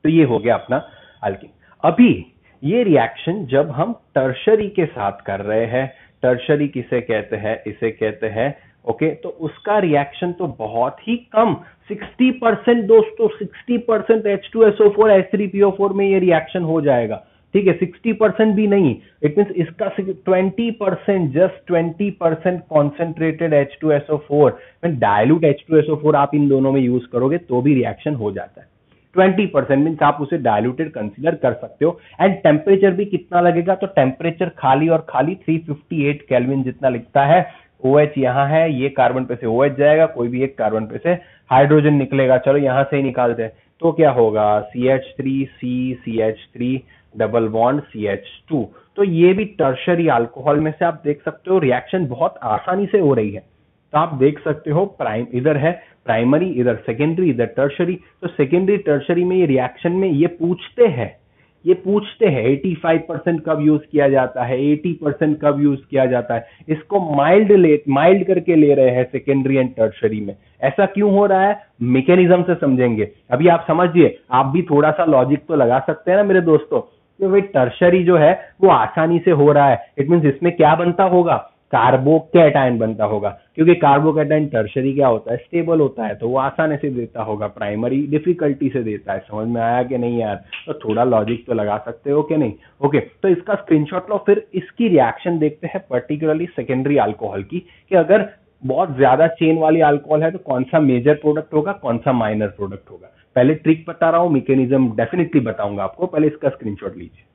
तो ये हो गया अपना अल्कीन। अभी ये रिएक्शन जब हम टर्शरी के साथ कर रहे हैं, टर्शरी किसे कहते हैं, इसे कहते हैं, ओके, तो उसका रिएक्शन तो बहुत ही कम, 60% दोस्तों, 60% H2SO4 H3PO4 में ये रिएक्शन हो जाएगा, ठीक है, 60% भी नहीं, इट मींस इसका 20%, जस्ट 20% कॉन्सेंट्रेटेड H2SO4 में डायल्यूट H2SO4 आप इन दोनों में यूज करोगे तो भी रिएक्शन हो जाता है। 20% मीन्स आप उसे डायल्यूटेड कंसीडर कर सकते हो। एंड टेम्परेचर भी कितना लगेगा, तो टेम्परेचर खाली और खाली 358 केल्विन जितना लिखता है। OH यहाँ है, ये कार्बन पे से OH जाएगा, कोई भी एक कार्बन पे से हाइड्रोजन निकलेगा, चलो यहां से ही निकालते हैं, तो क्या होगा, CH3C CH3 double bond CH2। तो ये भी टर्शरी अल्कोहल में से आप देख सकते हो रिएक्शन बहुत आसानी से हो रही है। तो आप देख सकते हो इधर है प्राइमरी, इधर सेकेंडरी, इधर टर्शरी। तो सेकेंडरी टर्शरी में ये रिएक्शन में ये पूछते हैं 85% कब यूज किया जाता है, 80% कब यूज किया जाता है, इसको माइल्ड करके ले रहे हैं सेकेंडरी एंड टर्शरी में। ऐसा क्यों हो रहा है, मैकेनिज्म से समझेंगे। अभी आप समझिए, आप भी थोड़ा सा लॉजिक तो लगा सकते हैं ना मेरे दोस्तों, कि भाई टर्शरी जो है वो आसानी से हो रहा है, इट मींस इसमें क्या बनता होगा, कार्बोकैटायन बनता होगा, क्योंकि कार्बोकैटायन टर्शरी क्या होता है, स्टेबल होता है, तो वो आसानी से देता होगा, प्राइमरी डिफिकल्टी से देता है। समझ में आया कि नहीं यार, तो थोड़ा लॉजिक तो लगा सकते हो कि नहीं। ओके, तो इसका स्क्रीनशॉट लो, फिर इसकी रिएक्शन देखते हैं पर्टिकुलरली सेकेंडरी अल्कोहल की, कि अगर बहुत ज्यादा चेन वाली अल्कोहल है तो कौन सा मेजर प्रोडक्ट होगा, कौन सा माइनर प्रोडक्ट होगा। पहले ट्रिक बता रहा हूं, मैकेनिज्म डेफिनेटली बताऊंगा आपको, पहले इसका स्क्रीनशॉट लीजिए।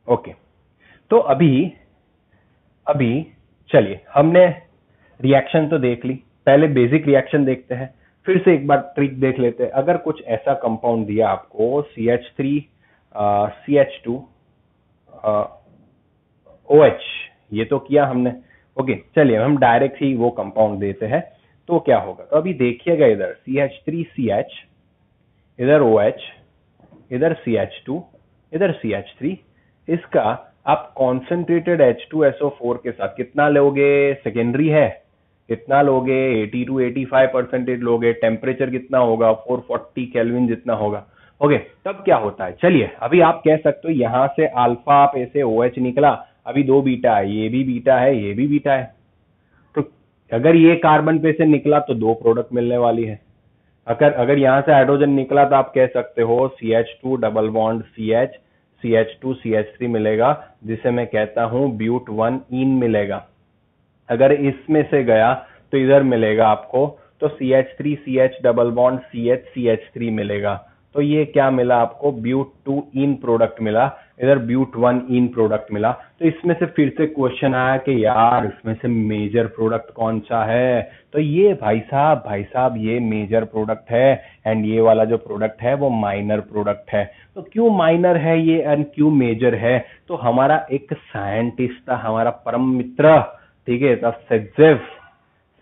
ओके, तो अभी चलिए, हमने रिएक्शन तो देख ली, पहले बेसिक रिएक्शन देखते हैं, फिर से एक बार ट्रिक देख लेते हैं। अगर कुछ ऐसा कंपाउंड दिया आपको CH3 CH2 OH, ये तो किया हमने। ओके, चलिए हम डायरेक्ट ही वो कंपाउंड देते हैं, तो क्या होगा। तो अभी देखिएगा, इधर CH3CH, इधर OH, इधर CH2, इधर CH3, इसका आप कॉन्सेंट्रेटेड H2SO4 के साथ कितना लोगे, सेकेंडरी है, कितना लोगे, 80 to 85% लोगे, टेम्परेचर कितना होगा, 440 केल्विन जितना होगा। ओके, तब क्या होता है, चलिए अभी आप कह सकते हो यहां से अल्फा पे से OH निकला, अभी 2 बीटा है, ये भी बीटा है, ये भी बीटा है, तो अगर ये कार्बन पे से निकला तो 2 प्रोडक्ट मिलने वाली है। अगर यहां से हाइड्रोजन निकला तो आप कह सकते हो CH2 double bond CH, CH2 CH3 मिलेगा, जिसे मैं कहता हूं ब्यूट 1 इन मिलेगा। अगर इसमें से गया तो इधर मिलेगा आपको, तो CH3 CH double bond CH CH3 मिलेगा। तो ये क्या मिला आपको, ब्यूट 2 इन प्रोडक्ट मिला, इधर ब्यूट 1 इन प्रोडक्ट मिला। तो इसमें से फिर से क्वेश्चन आया कि यार इसमें से मेजर प्रोडक्ट कौन सा है, तो ये भाई साहब ये मेजर प्रोडक्ट है, एंड ये वाला जो प्रोडक्ट है वो माइनर प्रोडक्ट है। तो क्यों माइनर है ये एंड क्यों मेजर है, तो हमारा एक साइंटिस्ट था, हमारा परम मित्र, ठीक है,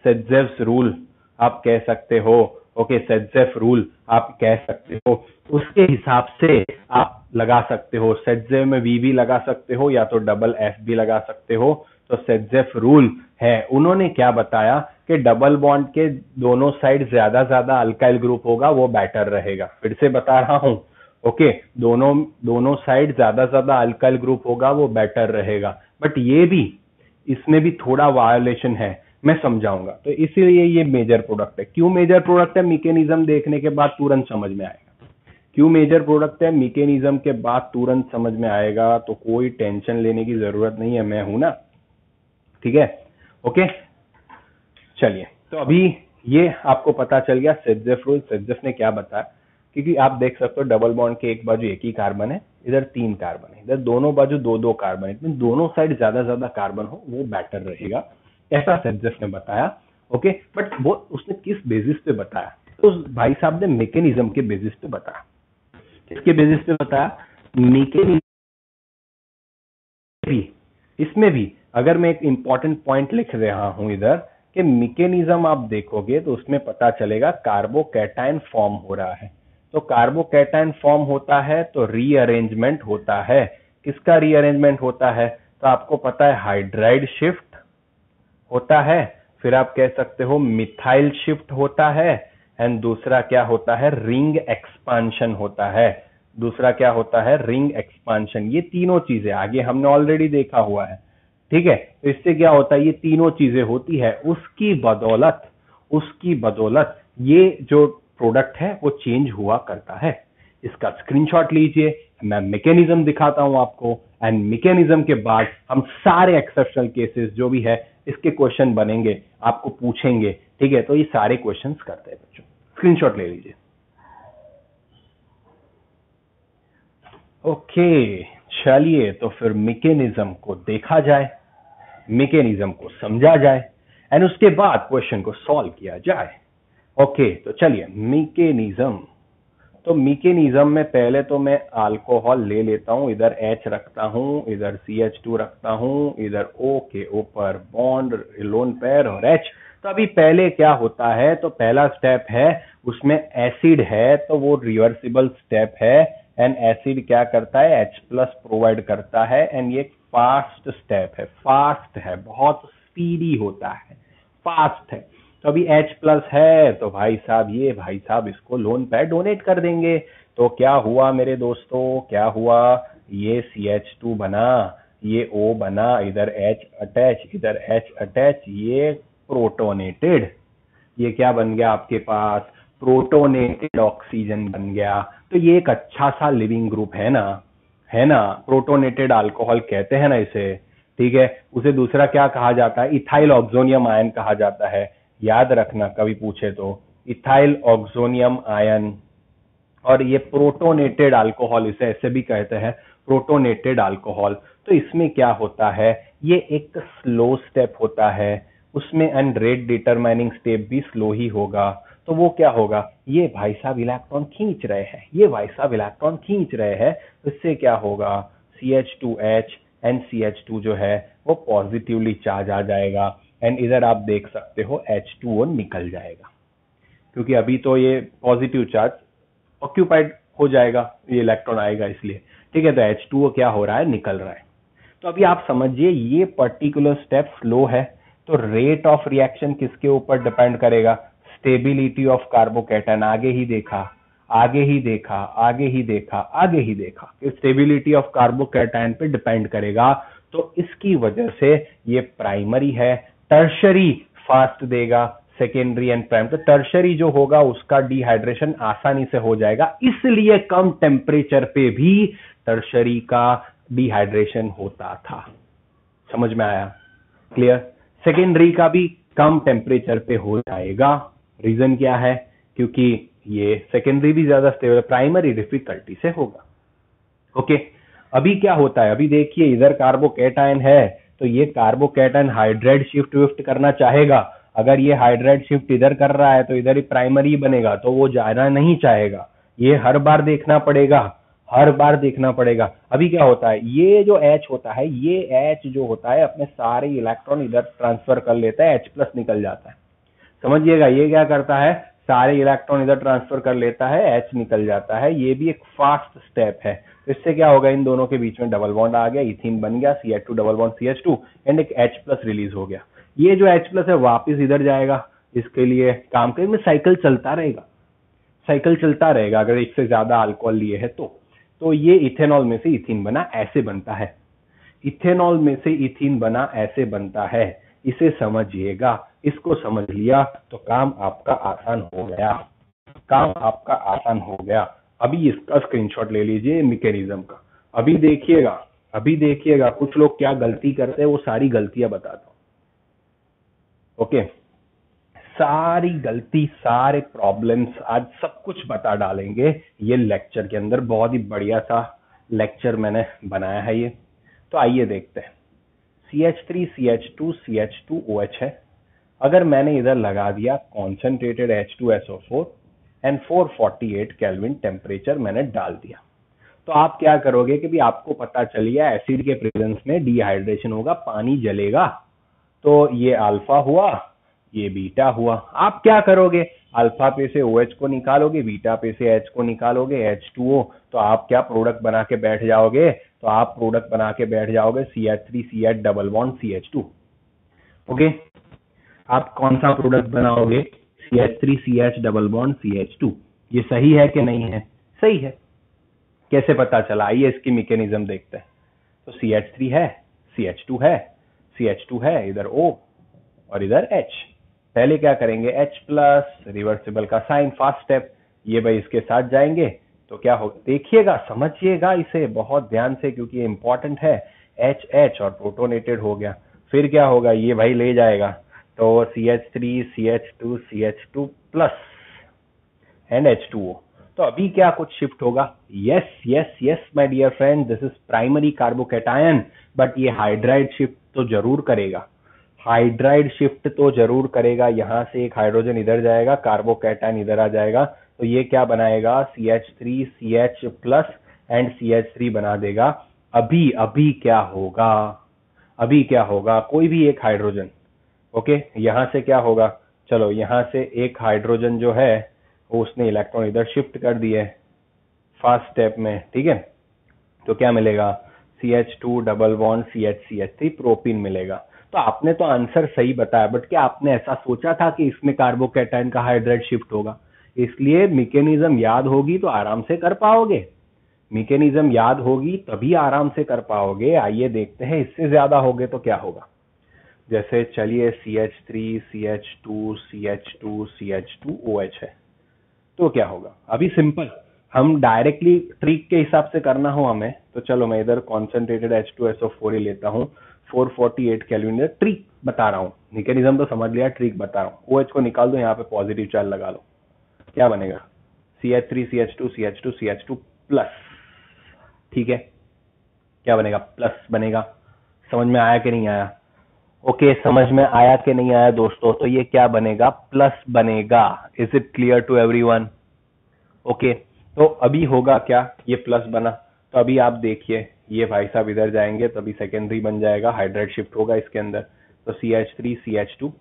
सेड्जेव्स रूल आप कह सकते हो। ओके, सेड्जेव रूल आप कह सकते हो, उसके हिसाब से आप लगा सकते हो, सेड्जेव में वी भी लगा सकते हो या तो डबल एफ भी लगा सकते हो। तो सेड्जेव रूल है, उन्होंने क्या बताया कि डबल बॉन्ड के दोनों साइड ज्यादा अल्काइल ग्रुप होगा वो बेटर रहेगा। फिर से बता रहा हूं, ओके, दोनों साइड ज्यादा अल्काइल ग्रुप होगा वो बेटर रहेगा। बट ये भी, इसमें भी थोड़ा वायोलेशन है, मैं समझाऊंगा। तो इसीलिए ये मेजर प्रोडक्ट है। क्यों मेजर प्रोडक्ट है, मैकेनिज्म देखने के बाद तुरंत समझ में आएगा। क्यों मेजर प्रोडक्ट है, मैकेनिज्म के बाद तुरंत समझ में आएगा, तो कोई टेंशन लेने की जरूरत नहीं है, मैं हूं ना। ठीक है, ओके। चलिए, तो अभी ये आपको पता चल गया सेटजेफ रूल। सेटजेफ ने क्या बताया, क्योंकि आप देख सकते हो डबल बॉन्ड के एक बाजू एक ही कार्बन है, इधर 3 कार्बन है, इधर दोनों बाजू 2-2 कार्बन है, इसमें दोनों साइड ज्यादा कार्बन हो वो बेटर रहेगा, ऐसा सेटजेफ ने बताया। ओके, बट वो उसने किस बेसिस पे बताया, तो उस भाई साहब ने मैकेनिज्म के बेसिस पे बताया। किसके बेसिस पे बताया, मैकेनिज्म भी। इसमें भी अगर मैं एक इंपॉर्टेंट पॉइंट लिख रहा हूं इधर कि मैकेनिज्म आप देखोगे तो उसमें पता चलेगा कार्बोकैटायन फॉर्म हो रहा है। तो कार्बोकैटायन फॉर्म होता है तो रीअरेंजमेंट होता है। किसका रीअरेंजमेंट होता है, तो आपको पता है हाइड्राइड शिफ्ट होता है, फिर आप कह सकते हो मिथाइल शिफ्ट होता है, एंड दूसरा क्या होता है, रिंग एक्सपांशन होता है। दूसरा क्या होता है, रिंग एक्सपांशन। ये तीनों चीजें आगे हमने ऑलरेडी देखा हुआ है। ठीक है, तो इससे क्या होता है, ये तीनों चीजें होती है, उसकी बदौलत ये जो प्रोडक्ट है वो चेंज हुआ करता है। इसका स्क्रीनशॉट लीजिए, मैं मैकेनिज्म दिखाता हूं आपको, एंड मैकेनिज्म के बाद हम सारे एक्सेप्शनल केसेस जो भी है इसके क्वेश्चन बनेंगे, आपको पूछेंगे। ठीक है, तो ये सारे क्वेश्चंस करते हैं बच्चों, स्क्रीनशॉट ले लीजिए। ओके, चलिए तो फिर मैकेनिज्म को देखा जाए, मैकेनिज्म को समझा जाए, एंड उसके बाद क्वेश्चन को सॉल्व किया जाए। ओके, तो चलिए मैकेनिज्म। तो मैकेनिज्म में पहले तो मैं अल्कोहल ले लेता हूं, इधर H रखता हूं, इधर CH2 रखता हूं, इधर O के ऊपर बॉन्ड लोन पेयर और H। तो अभी पहले क्या होता है, तो पहला स्टेप है उसमें एसिड है, तो वो रिवर्सिबल स्टेप है, एंड एसिड क्या करता है, H प्लस प्रोवाइड करता है, एंड ये फास्ट स्टेप है, फास्ट है, बहुत स्पीडी होता है, फास्ट है। तो अभी H प्लस है तो भाई साहब इसको लोन पेयर डोनेट कर देंगे। तो क्या हुआ मेरे दोस्तों, क्या हुआ, ये CH2 बना, ये O बना, इधर H अटैच, इधर H अटैच, ये प्रोटोनेटेड, ये क्या बन गया आपके पास, प्रोटोनेटेड ऑक्सीजन बन गया। तो ये एक अच्छा सा लिविंग ग्रुप है ना, है ना, प्रोटोनेटेड अल्कोहल कहते हैं ना इसे। ठीक है, उसे दूसरा क्या कहा जाता है, इथाइल ऑक्सोनियम आयन कहा जाता है। याद रखना कभी पूछे तो, इथाइल ऑक्सोनियम आयन। और ये प्रोटोनेटेड अल्कोहल, इसे ऐसे भी कहते हैं, प्रोटोनेटेड अल्कोहल। तो इसमें क्या होता है, ये एक स्लो स्टेप होता है, उसमें एंड रेट डिटरमाइनिंग स्टेप भी स्लो ही होगा। तो वो क्या होगा, ये भाई साहब इलेक्ट्रॉन खींच रहे हैं, ये भाई साहब इलेक्ट्रॉन खींच रहे हैं, तो इससे क्या होगा, CH2H एंड CH2 जो है वो पॉजिटिवली चार्ज आ जाएगा, एंड इधर आप देख सकते हो H2O निकल जाएगा, क्योंकि अभी तो ये पॉजिटिव चार्ज ऑक्यूपाइड हो जाएगा, ये इलेक्ट्रॉन आएगा इसलिए। ठीक है, तो H2O क्या हो रहा है, निकल रहा है। तो अभी आप समझिए ये पर्टिकुलर स्टेप स्लो है, तो रेट ऑफ रिएक्शन किसके ऊपर डिपेंड करेगा, स्टेबिलिटी ऑफ कार्बोकैटायन। आगे ही देखा, स्टेबिलिटी ऑफ कार्बोकैटायन पे डिपेंड करेगा। तो इसकी वजह से ये प्राइमरी है, टर्शरी फास्ट देगा, सेकेंडरी एंड प्राइम। तो टर्शरी जो होगा उसका डिहाइड्रेशन आसानी से हो जाएगा, इसलिए कम टेम्परेचर पे भी टर्शरी का डिहाइड्रेशन होता था। समझ में आया, क्लियर। सेकेंडरी का भी कम टेम्परेचर पे हो जाएगा, रीजन क्या है, क्योंकि ये सेकेंडरी भी ज्यादा स्टेबल, प्राइमरी डिफिकल्टी से होगा। ओके, अभी क्या होता है, अभी देखिए इधर कार्बोकैटायन है, तो ये कार्बोकैटायन हाइड्राइड शिफ्ट विफ्ट करना चाहेगा। अगर ये हाइड्राइड शिफ्ट इधर कर रहा है तो इधर ही प्राइमरी बनेगा, तो वो जाना नहीं चाहेगा। ये हर बार देखना पड़ेगा। अभी क्या होता है, ये जो H होता है, ये H जो होता है अपने सारे इलेक्ट्रॉन इधर ट्रांसफर कर लेता है, H प्लस निकल जाता है। समझिएगा, ये क्या करता है, सारे इलेक्ट्रॉन इधर ट्रांसफर कर लेता है, H निकल जाता है। ये भी एक फास्ट स्टेप है। इससे क्या होगा, इन दोनों के बीच में डबल बॉन्ड आ गया, इथीन बन गया, CH2 double bond CH2, and एक H प्लस रिलीज हो गया। ये जो H प्लस है वापिस इधर जाएगा, इसके लिए काम करेंगे, साइकिल चलता रहेगा। अगर एक से ज्यादा अल्कोहल लिए है तो ये इथेनॉल में से इथीन बना, ऐसे बनता है। इथेनॉल में से इथीन बना ऐसे बनता है। इसे समझिएगा, इसको समझ लिया तो काम आपका आसान हो गया, काम आपका आसान हो गया। अभी इसका स्क्रीनशॉट ले लीजिए मैकेनिज्म का। अभी देखिएगा, अभी देखिएगा कुछ लोग क्या गलती करते हैं, वो सारी गलतियां बताता हूं। ओके, सारी गलती, सारे प्रॉब्लम्स आज सब कुछ बता डालेंगे ये लेक्चर के अंदर। बहुत ही बढ़िया सा लेक्चर मैंने बनाया है ये। तो आइए देखते हैं। CH3 CH2 CH2 OH है। अगर मैंने इधर लगा दिया concentrated H2SO4 and 448 kelvin temperature मैंने डाल दिया, तो आप क्या करोगे कि भी आपको पता चल गया एसिड के प्रेजेंस में डिहाइड्रेशन होगा, पानी जलेगा। तो ये अल्फा हुआ, ये बीटा हुआ। आप क्या करोगे, अल्फा पे से OH को निकालोगे, बीटा पे से H को निकालोगे, H2O। तो आप क्या प्रोडक्ट बना के बैठ जाओगे, तो आप प्रोडक्ट बना के बैठ जाओगे CH3 CH double bond CH2। Okay, आप कौन सा प्रोडक्ट बनाओगे, CH3 CH double bond CH2। ये सही है कि नहीं है, सही है। कैसे पता चला, आइए इसकी मैकेनिज्म देखते हैं। तो CH3 है, CH2 है, CH2 है, इधर O और इधर H। पहले क्या करेंगे, H प्लस, रिवर्सिबल का साइन, फास्ट स्टेप, ये भाई इसके साथ जाएंगे तो क्या हो, देखिएगा समझिएगा इसे बहुत ध्यान से क्योंकि ये इंपॉर्टेंट है। H H और प्रोटोनेटेड हो गया, फिर क्या होगा, ये भाई ले जाएगा तो CH3 CH2 CH2 plus and H2O। तो अभी क्या कुछ शिफ्ट होगा, yes yes yes my dear friend, this is primary carbocation, but ये हाइड्राइड शिफ्ट तो जरूर करेगा, हाइड्राइड शिफ्ट तो जरूर करेगा। यहां से एक हाइड्रोजन इधर जाएगा, कार्बोकैटायन इधर आ जाएगा, तो ये क्या बनाएगा, CH3 CH plus and CH3 बना देगा। अभी अभी क्या होगा, अभी क्या होगा, कोई भी एक हाइड्रोजन, ओके, यहां से क्या होगा, चलो यहां से एक हाइड्रोजन जो है वो उसने इलेक्ट्रॉन इधर शिफ्ट कर दिए फर्स्ट स्टेप में, ठीक है। तो क्या मिलेगा, CH2 double bond CH3 propene मिलेगा। तो आपने तो आंसर सही बताया, बट क्या आपने ऐसा सोचा था कि इसमें कार्बोकैटायन का हाइड्राइड शिफ्ट होगा। इसलिए मैकेनिज्म याद होगी तो आराम से कर पाओगे, मैकेनिज्म याद होगी तभी आराम से कर पाओगे। आइए देखते हैं, इससे ज्यादा होगे तो क्या होगा। जैसे चलिए CH3 CH2 CH2 CH2 OH है, तो क्या होगा। अभी सिंपल, हम डायरेक्टली ट्रिक के हिसाब से करना हो हमें, तो चलो मैं इधर कॉन्सेंट्रेटेड H2SO4 ही लेता हूँ, 448 केल्विन। ट्रिक बता रहा हूँ, मैकेनिज्म तो समझ लिया, ट्रिक बता रहा हूँ। OH को निकाल दो, यहाँ पे पॉजिटिव चार्ज लगा लो, क्या बनेगा, CH3 CH2 CH2 CH2 plus, ठीक है, क्या बनेगा, प्लस बनेगा। समझ में आया कि नहीं आया, ओके, समझ में आया कि नहीं आया दोस्तों। तो ये क्या बनेगा, प्लस बनेगा। Is it clear to everyone, okay. तो अभी होगा क्या, ये प्लस बना, तो अभी आप देखिए ये भाई साहब इधर जाएंगे तो अभी सेकेंडरी बन जाएगा, हाइड्राइड शिफ्ट होगा इसके अंदर। तो CH3 CH2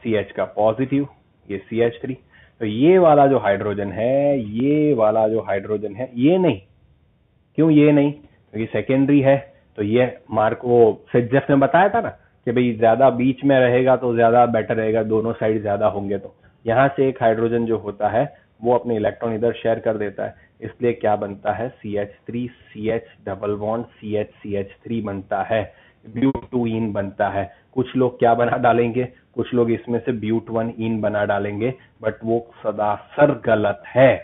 CH का पॉजिटिव, ये CH3। तो ये वाला जो हाइड्रोजन है, ये वाला जो हाइड्रोजन है, ये नहीं, क्यों ये नहीं, तो ये सेकेंडरी है। तो ये मार्क वो सिद्जेफ ने बताया था ना कि भाई ज्यादा बीच में रहेगा तो ज्यादा बेटर रहेगा, दोनों साइड ज्यादा होंगे। तो यहाँ से एक हाइड्रोजन जो होता है वो अपने इलेक्ट्रॉन इधर शेयर कर देता है, इसलिए क्या बनता है, CH3 CH double bond CH CH3 बनता है, ब्यूटूइन बनता है। कुछ लोग क्या बना डालेंगे, कुछ लोग इसमें से ब्यूट1 इन बना डालेंगे, बट वो सदासर गलत है।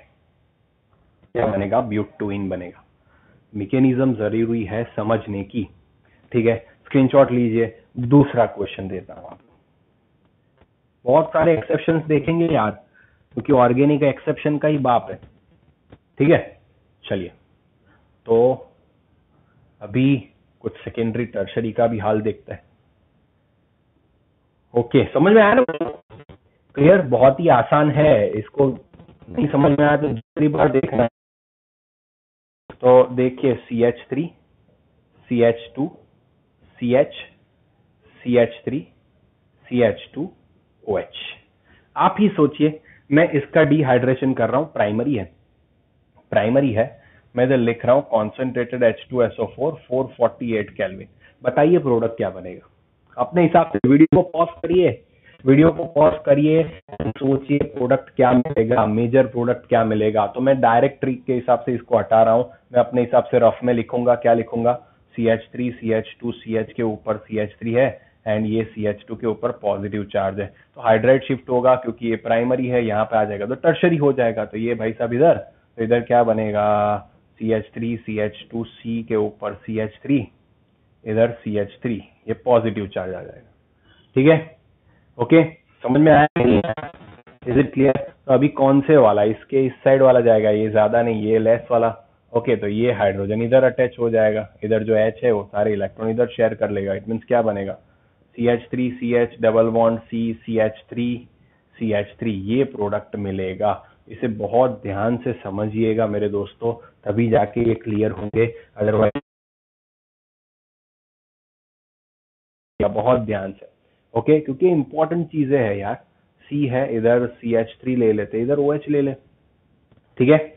क्या बनेगा, ब्यूटूइन बनेगा। मैकेनिज्म जरूरी है समझने की, ठीक है। स्क्रीनशॉट लीजिए, दूसरा क्वेश्चन देता हूं आपको। बहुत सारे एक्सेप्शंस देखेंगे यार, क्योंकि ऑर्गेनिक एक्सेप्शन का ही बाप है, ठीक है। चलिए, तो अभी कुछ सेकेंडरी टर्शरी का भी हाल देखते हैं। ओके, समझ में आया ना, क्लियर, बहुत ही आसान है, इसको नहीं समझ में आया तो दूसरी बार देखना। तो देखिए CH3 CH2 CH CH3 CH2 OH। आप ही सोचिए, मैं इसका डिहाइड्रेशन कर रहा हूं, प्राइमरी है, प्राइमरी है, मैं इधर लिख रहा हूं कॉन्सेंट्रेटेड H2SO4 448 केल्विन। बताइए प्रोडक्ट क्या बनेगा, अपने हिसाब से वीडियो को पॉज करिए, वीडियो को पॉज करिए, सोचिए प्रोडक्ट क्या मिलेगा, मेजर प्रोडक्ट क्या मिलेगा। तो मैं डायरेक्ट ट्रिक के हिसाब से इसको हटा रहा हूं, मैं अपने हिसाब से रफ में लिखूंगा, क्या लिखूंगा, CH3 CH2 CH के ऊपर CH3 है एंड ये CH2 के ऊपर पॉजिटिव चार्ज है, तो हाइड्राइड शिफ्ट होगा क्योंकि ये प्राइमरी है, यहाँ पे आ जाएगा तो टर्शरी हो जाएगा। तो ये भाई साहब इधर, तो इधर क्या बनेगा, CH3 CH2C के ऊपर CH3, इधर CH3, ये पॉजिटिव चार्ज आ जाएगा। ठीक है, ओके, समझ में आया? Is it clear? तो अभी कौन से वाला, इसके इस साइड वाला जाएगा, ये ज्यादा नहीं, ये लेस वाला। ओके, तो ये हाइड्रोजन इधर अटैच हो जाएगा, इधर जो H है वो सारे इलेक्ट्रॉन इधर शेयर कर लेगा। इट मीन्स क्या बनेगा, CH3 CH double bond C CH3 CH3, ये प्रोडक्ट मिलेगा। इसे बहुत ध्यान से समझिएगा मेरे दोस्तों, तभी जाके ये क्लियर होंगे, अदरवाइज बहुत ध्यान से। ओके, क्योंकि इंपॉर्टेंट चीजें है यार। C है, इधर CH3 ले लेते, इधर OH ले ले। ठीक है,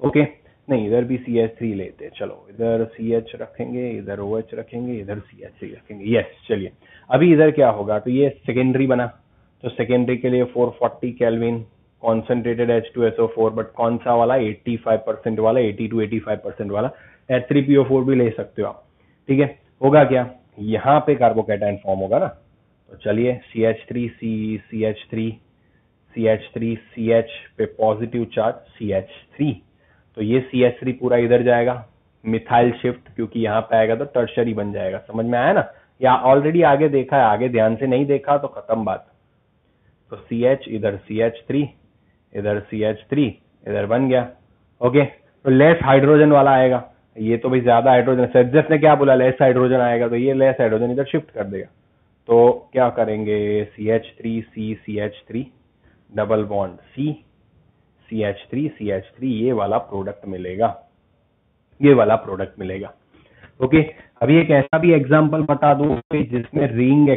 ओके, नहीं इधर भी CH3 लेते, चलो इधर CH रखेंगे, इधर OH रखेंगे, इधर CH3 रखेंगे। यस, चलिए अभी इधर क्या होगा, तो ये सेकेंडरी बना, तो सेकेंडरी के लिए 440 केल्विन कॉन्सेंट्रेटेड H2SO4, बट कौन सा वाला, 85% वाला, 80 to 85% वाला। H3PO4 भी ले सकते हो आप। ठीक है, होगा क्या, यहाँ पे कार्बोकैटायन फॉर्म होगा ना, तो चलिए CH3 CH पे पॉजिटिव चार्ज CH3, तो ये CH3 पूरा इधर जाएगा, मिथाइल शिफ्ट, क्योंकि यहाँ पे आएगा तो टर्शरी बन जाएगा। समझ में आया ना, या ऑलरेडी आगे देखा है, आगे ध्यान से नहीं देखा तो खत्म बात। तो CH इधर CH3, इधर CH3, इधर बन गया। ओके, तो लेस हाइड्रोजन वाला आएगा, ये तो भाई ज्यादा हाइड्रोजन, सज्जत ने क्या बोला, लेस हाइड्रोजन आएगा, तो ये लेस हाइड्रोजन इधर शिफ्ट कर देगा। तो क्या करेंगे, CH3C CH3 double bond C CH3 ये वाला प्रोडक्ट मिलेगा, ये वाला प्रोडक्ट मिलेगा। ओके, अभी एक ऐसा भी एग्जांपल बता दूं जिसमें रिंग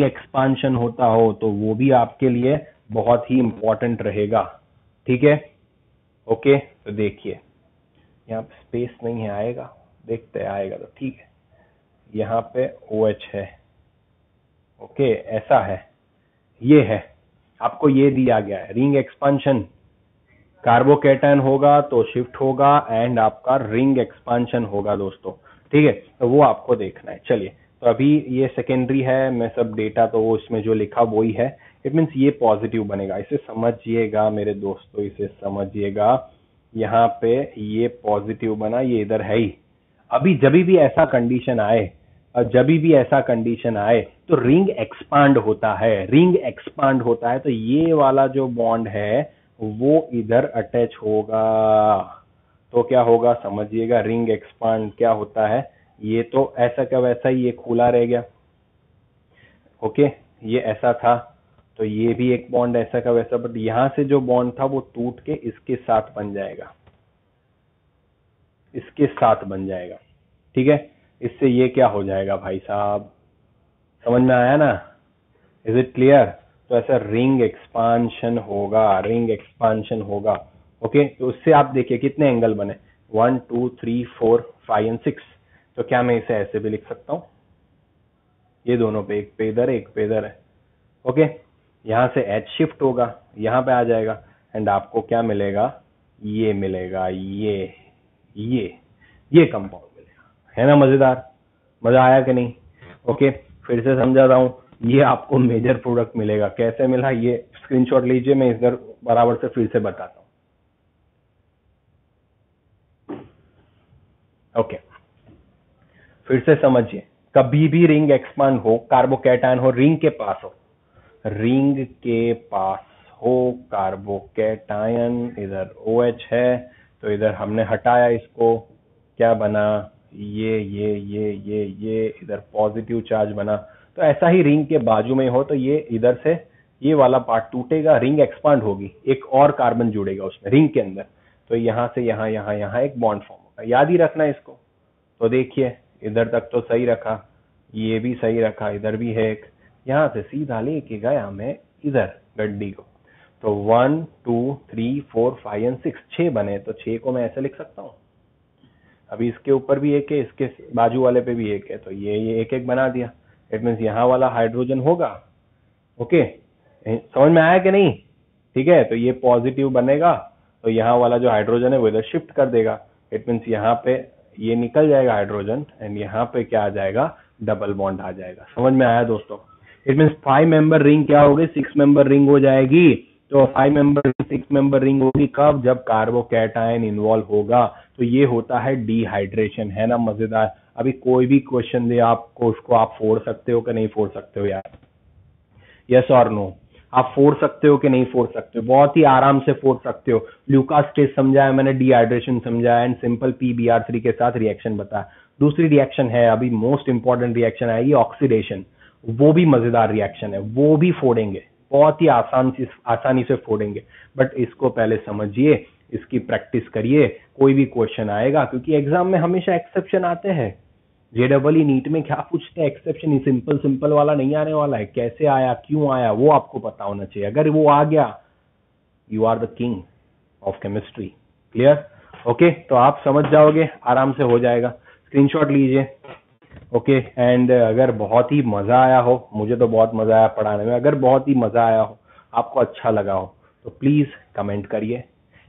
एक्सपांशन होता हो, तो वो भी आपके लिए बहुत ही इंपॉर्टेंट रहेगा। ठीक है, ओके, तो देखिए यहाँ पे स्पेस नहीं है, आएगा, देखते हैं आएगा तो ठीक है। यहाँ पे OH है, ओके, ऐसा है, ये है, आपको ये दिया गया है रिंग एक्सपांशन, कार्बोकैटायन होगा तो शिफ्ट होगा एंड आपका रिंग एक्सपांशन होगा दोस्तों। ठीक है, तो वो आपको देखना है। चलिए, तो अभी ये सेकेंडरी है, मैं सब डेटा तो वो इसमें जो लिखा वही है। इट मीन्स ये पॉजिटिव बनेगा, इसे समझिएगा मेरे दोस्तों, इसे समझिएगा। यहाँ पे ये पॉजिटिव बना, ये इधर है ही। अभी जब भी ऐसा कंडीशन आए, और जब भी ऐसा कंडीशन आए तो रिंग एक्सपांड होता है, रिंग एक्सपांड होता है, तो ये वाला जो बॉन्ड है वो इधर अटैच होगा। तो क्या होगा समझिएगा, रिंग एक्सपांड क्या होता है, ये तो ऐसा का वैसा ही ये खुला रह गया। ओके, ये ऐसा था, तो ये भी एक बॉन्ड ऐसा का वैसा, बट यहां से जो बॉन्ड था वो टूट के इसके साथ बन जाएगा, इसके साथ बन जाएगा। ठीक है, इससे ये क्या हो जाएगा भाई साहब, समझ में आया ना, इज इट क्लियर? तो ऐसा रिंग एक्सपांशन होगा, रिंग एक्सपांशन होगा। ओके, तो उससे आप देखिए कितने एंगल बने, 1 2 3 4 5 एंड 6। तो क्या मैं इसे ऐसे भी लिख सकता हूं, ये दोनों पे, एक पे इधर एक पे इधर है। ओके, यहां से H शिफ्ट होगा, यहां पे आ जाएगा एंड आपको क्या मिलेगा, ये मिलेगा, ये कंपाउंड मिलेगा। है ना मजेदार, मजा आया कि नहीं? ओके, फिर से समझाता हूं, ये आपको मेजर प्रोडक्ट मिलेगा। कैसे मिला, ये स्क्रीनशॉट लीजिए, मैं इधर बराबर से फिर से बताता हूं। ओके, फिर से समझिए, कभी भी रिंग एक्सपांड हो, कार्बोकैटायन हो, रिंग के पास हो, रिंग के पास हो कार्बोकैटायन, इधर OH है, तो इधर हमने हटाया इसको, क्या बना, ये इधर पॉजिटिव चार्ज बना। तो ऐसा ही रिंग के बाजू में हो, तो ये इधर से ये वाला पार्ट टूटेगा, रिंग एक्सपांड होगी, एक और कार्बन जुड़ेगा उसमें रिंग के अंदर, तो यहां से यहां एक बॉन्ड फॉर्म होगा। याद ही रखना इसको। तो देखिए इधर तक तो सही रखा, ये भी सही रखा, इधर भी है एक, यहां से सीधा लेके गया मैं इधर गड्डी को, तो 1 2 3 4 5 एंड 6, 6 बने, तो 6 को मैं ऐसे लिख सकता हूं। अभी इसके ऊपर भी एक है, इसके बाजू वाले पे भी एक है, तो ये एक एक बना दिया। इट मीन्स यहाँ वाला हाइड्रोजन होगा। ओके, समझ में आया कि नहीं? ठीक है, तो ये पॉजिटिव बनेगा, तो यहाँ वाला जो हाइड्रोजन है वो इधर शिफ्ट कर देगा। इट मीन्स यहाँ पे ये निकल जाएगा हाइड्रोजन एंड यहाँ पे क्या आ जाएगा, डबल बॉन्ड आ जाएगा। समझ में आया दोस्तों? इट मीन्स 5 मेंबर रिंग क्या होगी, 6 मेंबर रिंग हो जाएगी। तो 5 मेंबर 6 मेंबर रिंग होगी कब, जब कार्बोकैटायन इन्वॉल्व होगा। तो ये होता है डिहाइड्रेशन, है ना मजेदार। अभी कोई भी क्वेश्चन दे आपको, उसको आप फोड़ सकते हो कि नहीं फोड़ सकते हो यार, यस और नो? आप फोड़ सकते हो कि नहीं फोड़ सकते हो? बहुत ही आराम से फोड़ सकते हो। ल्यूकास टेस्ट समझाया मैंने, डिहाइड्रेशन समझाया एंड सिंपल PBr3 के साथ रिएक्शन बताया। दूसरी रिएक्शन है अभी मोस्ट इंपॉर्टेंट रिएक्शन आएगी, ऑक्सीडेशन। वो भी मजेदार रिएक्शन है, वो भी फोड़ेंगे, बहुत ही आसानी से फोड़ेंगे। बट इसको पहले समझिए, इसकी प्रैक्टिस करिए, कोई भी क्वेश्चन आएगा, क्योंकि एग्जाम में हमेशा एक्सेप्शन आते हैं। JEE नीट में क्या पूछते हैं, एक्सेप्शन ही सिंपल सिंपल वाला नहीं आने वाला है। कैसे आया, क्यों आया, वो आपको पता होना चाहिए। अगर वो आ गया, you are the king of chemistry. Clear? Okay, तो आप समझ जाओगे, आराम से हो जाएगा। स्क्रीनशॉट लीजिए। ओके, एंड अगर बहुत ही मजा आया हो, मुझे तो बहुत मजा आया पढ़ाने में, अगर बहुत ही मजा आया हो, आपको अच्छा लगा हो, तो प्लीज कमेंट करिए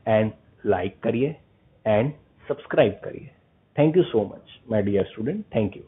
एंड लाइक करिए एंड सब्सक्राइब करिए। Thank you so much my dear student, thank you.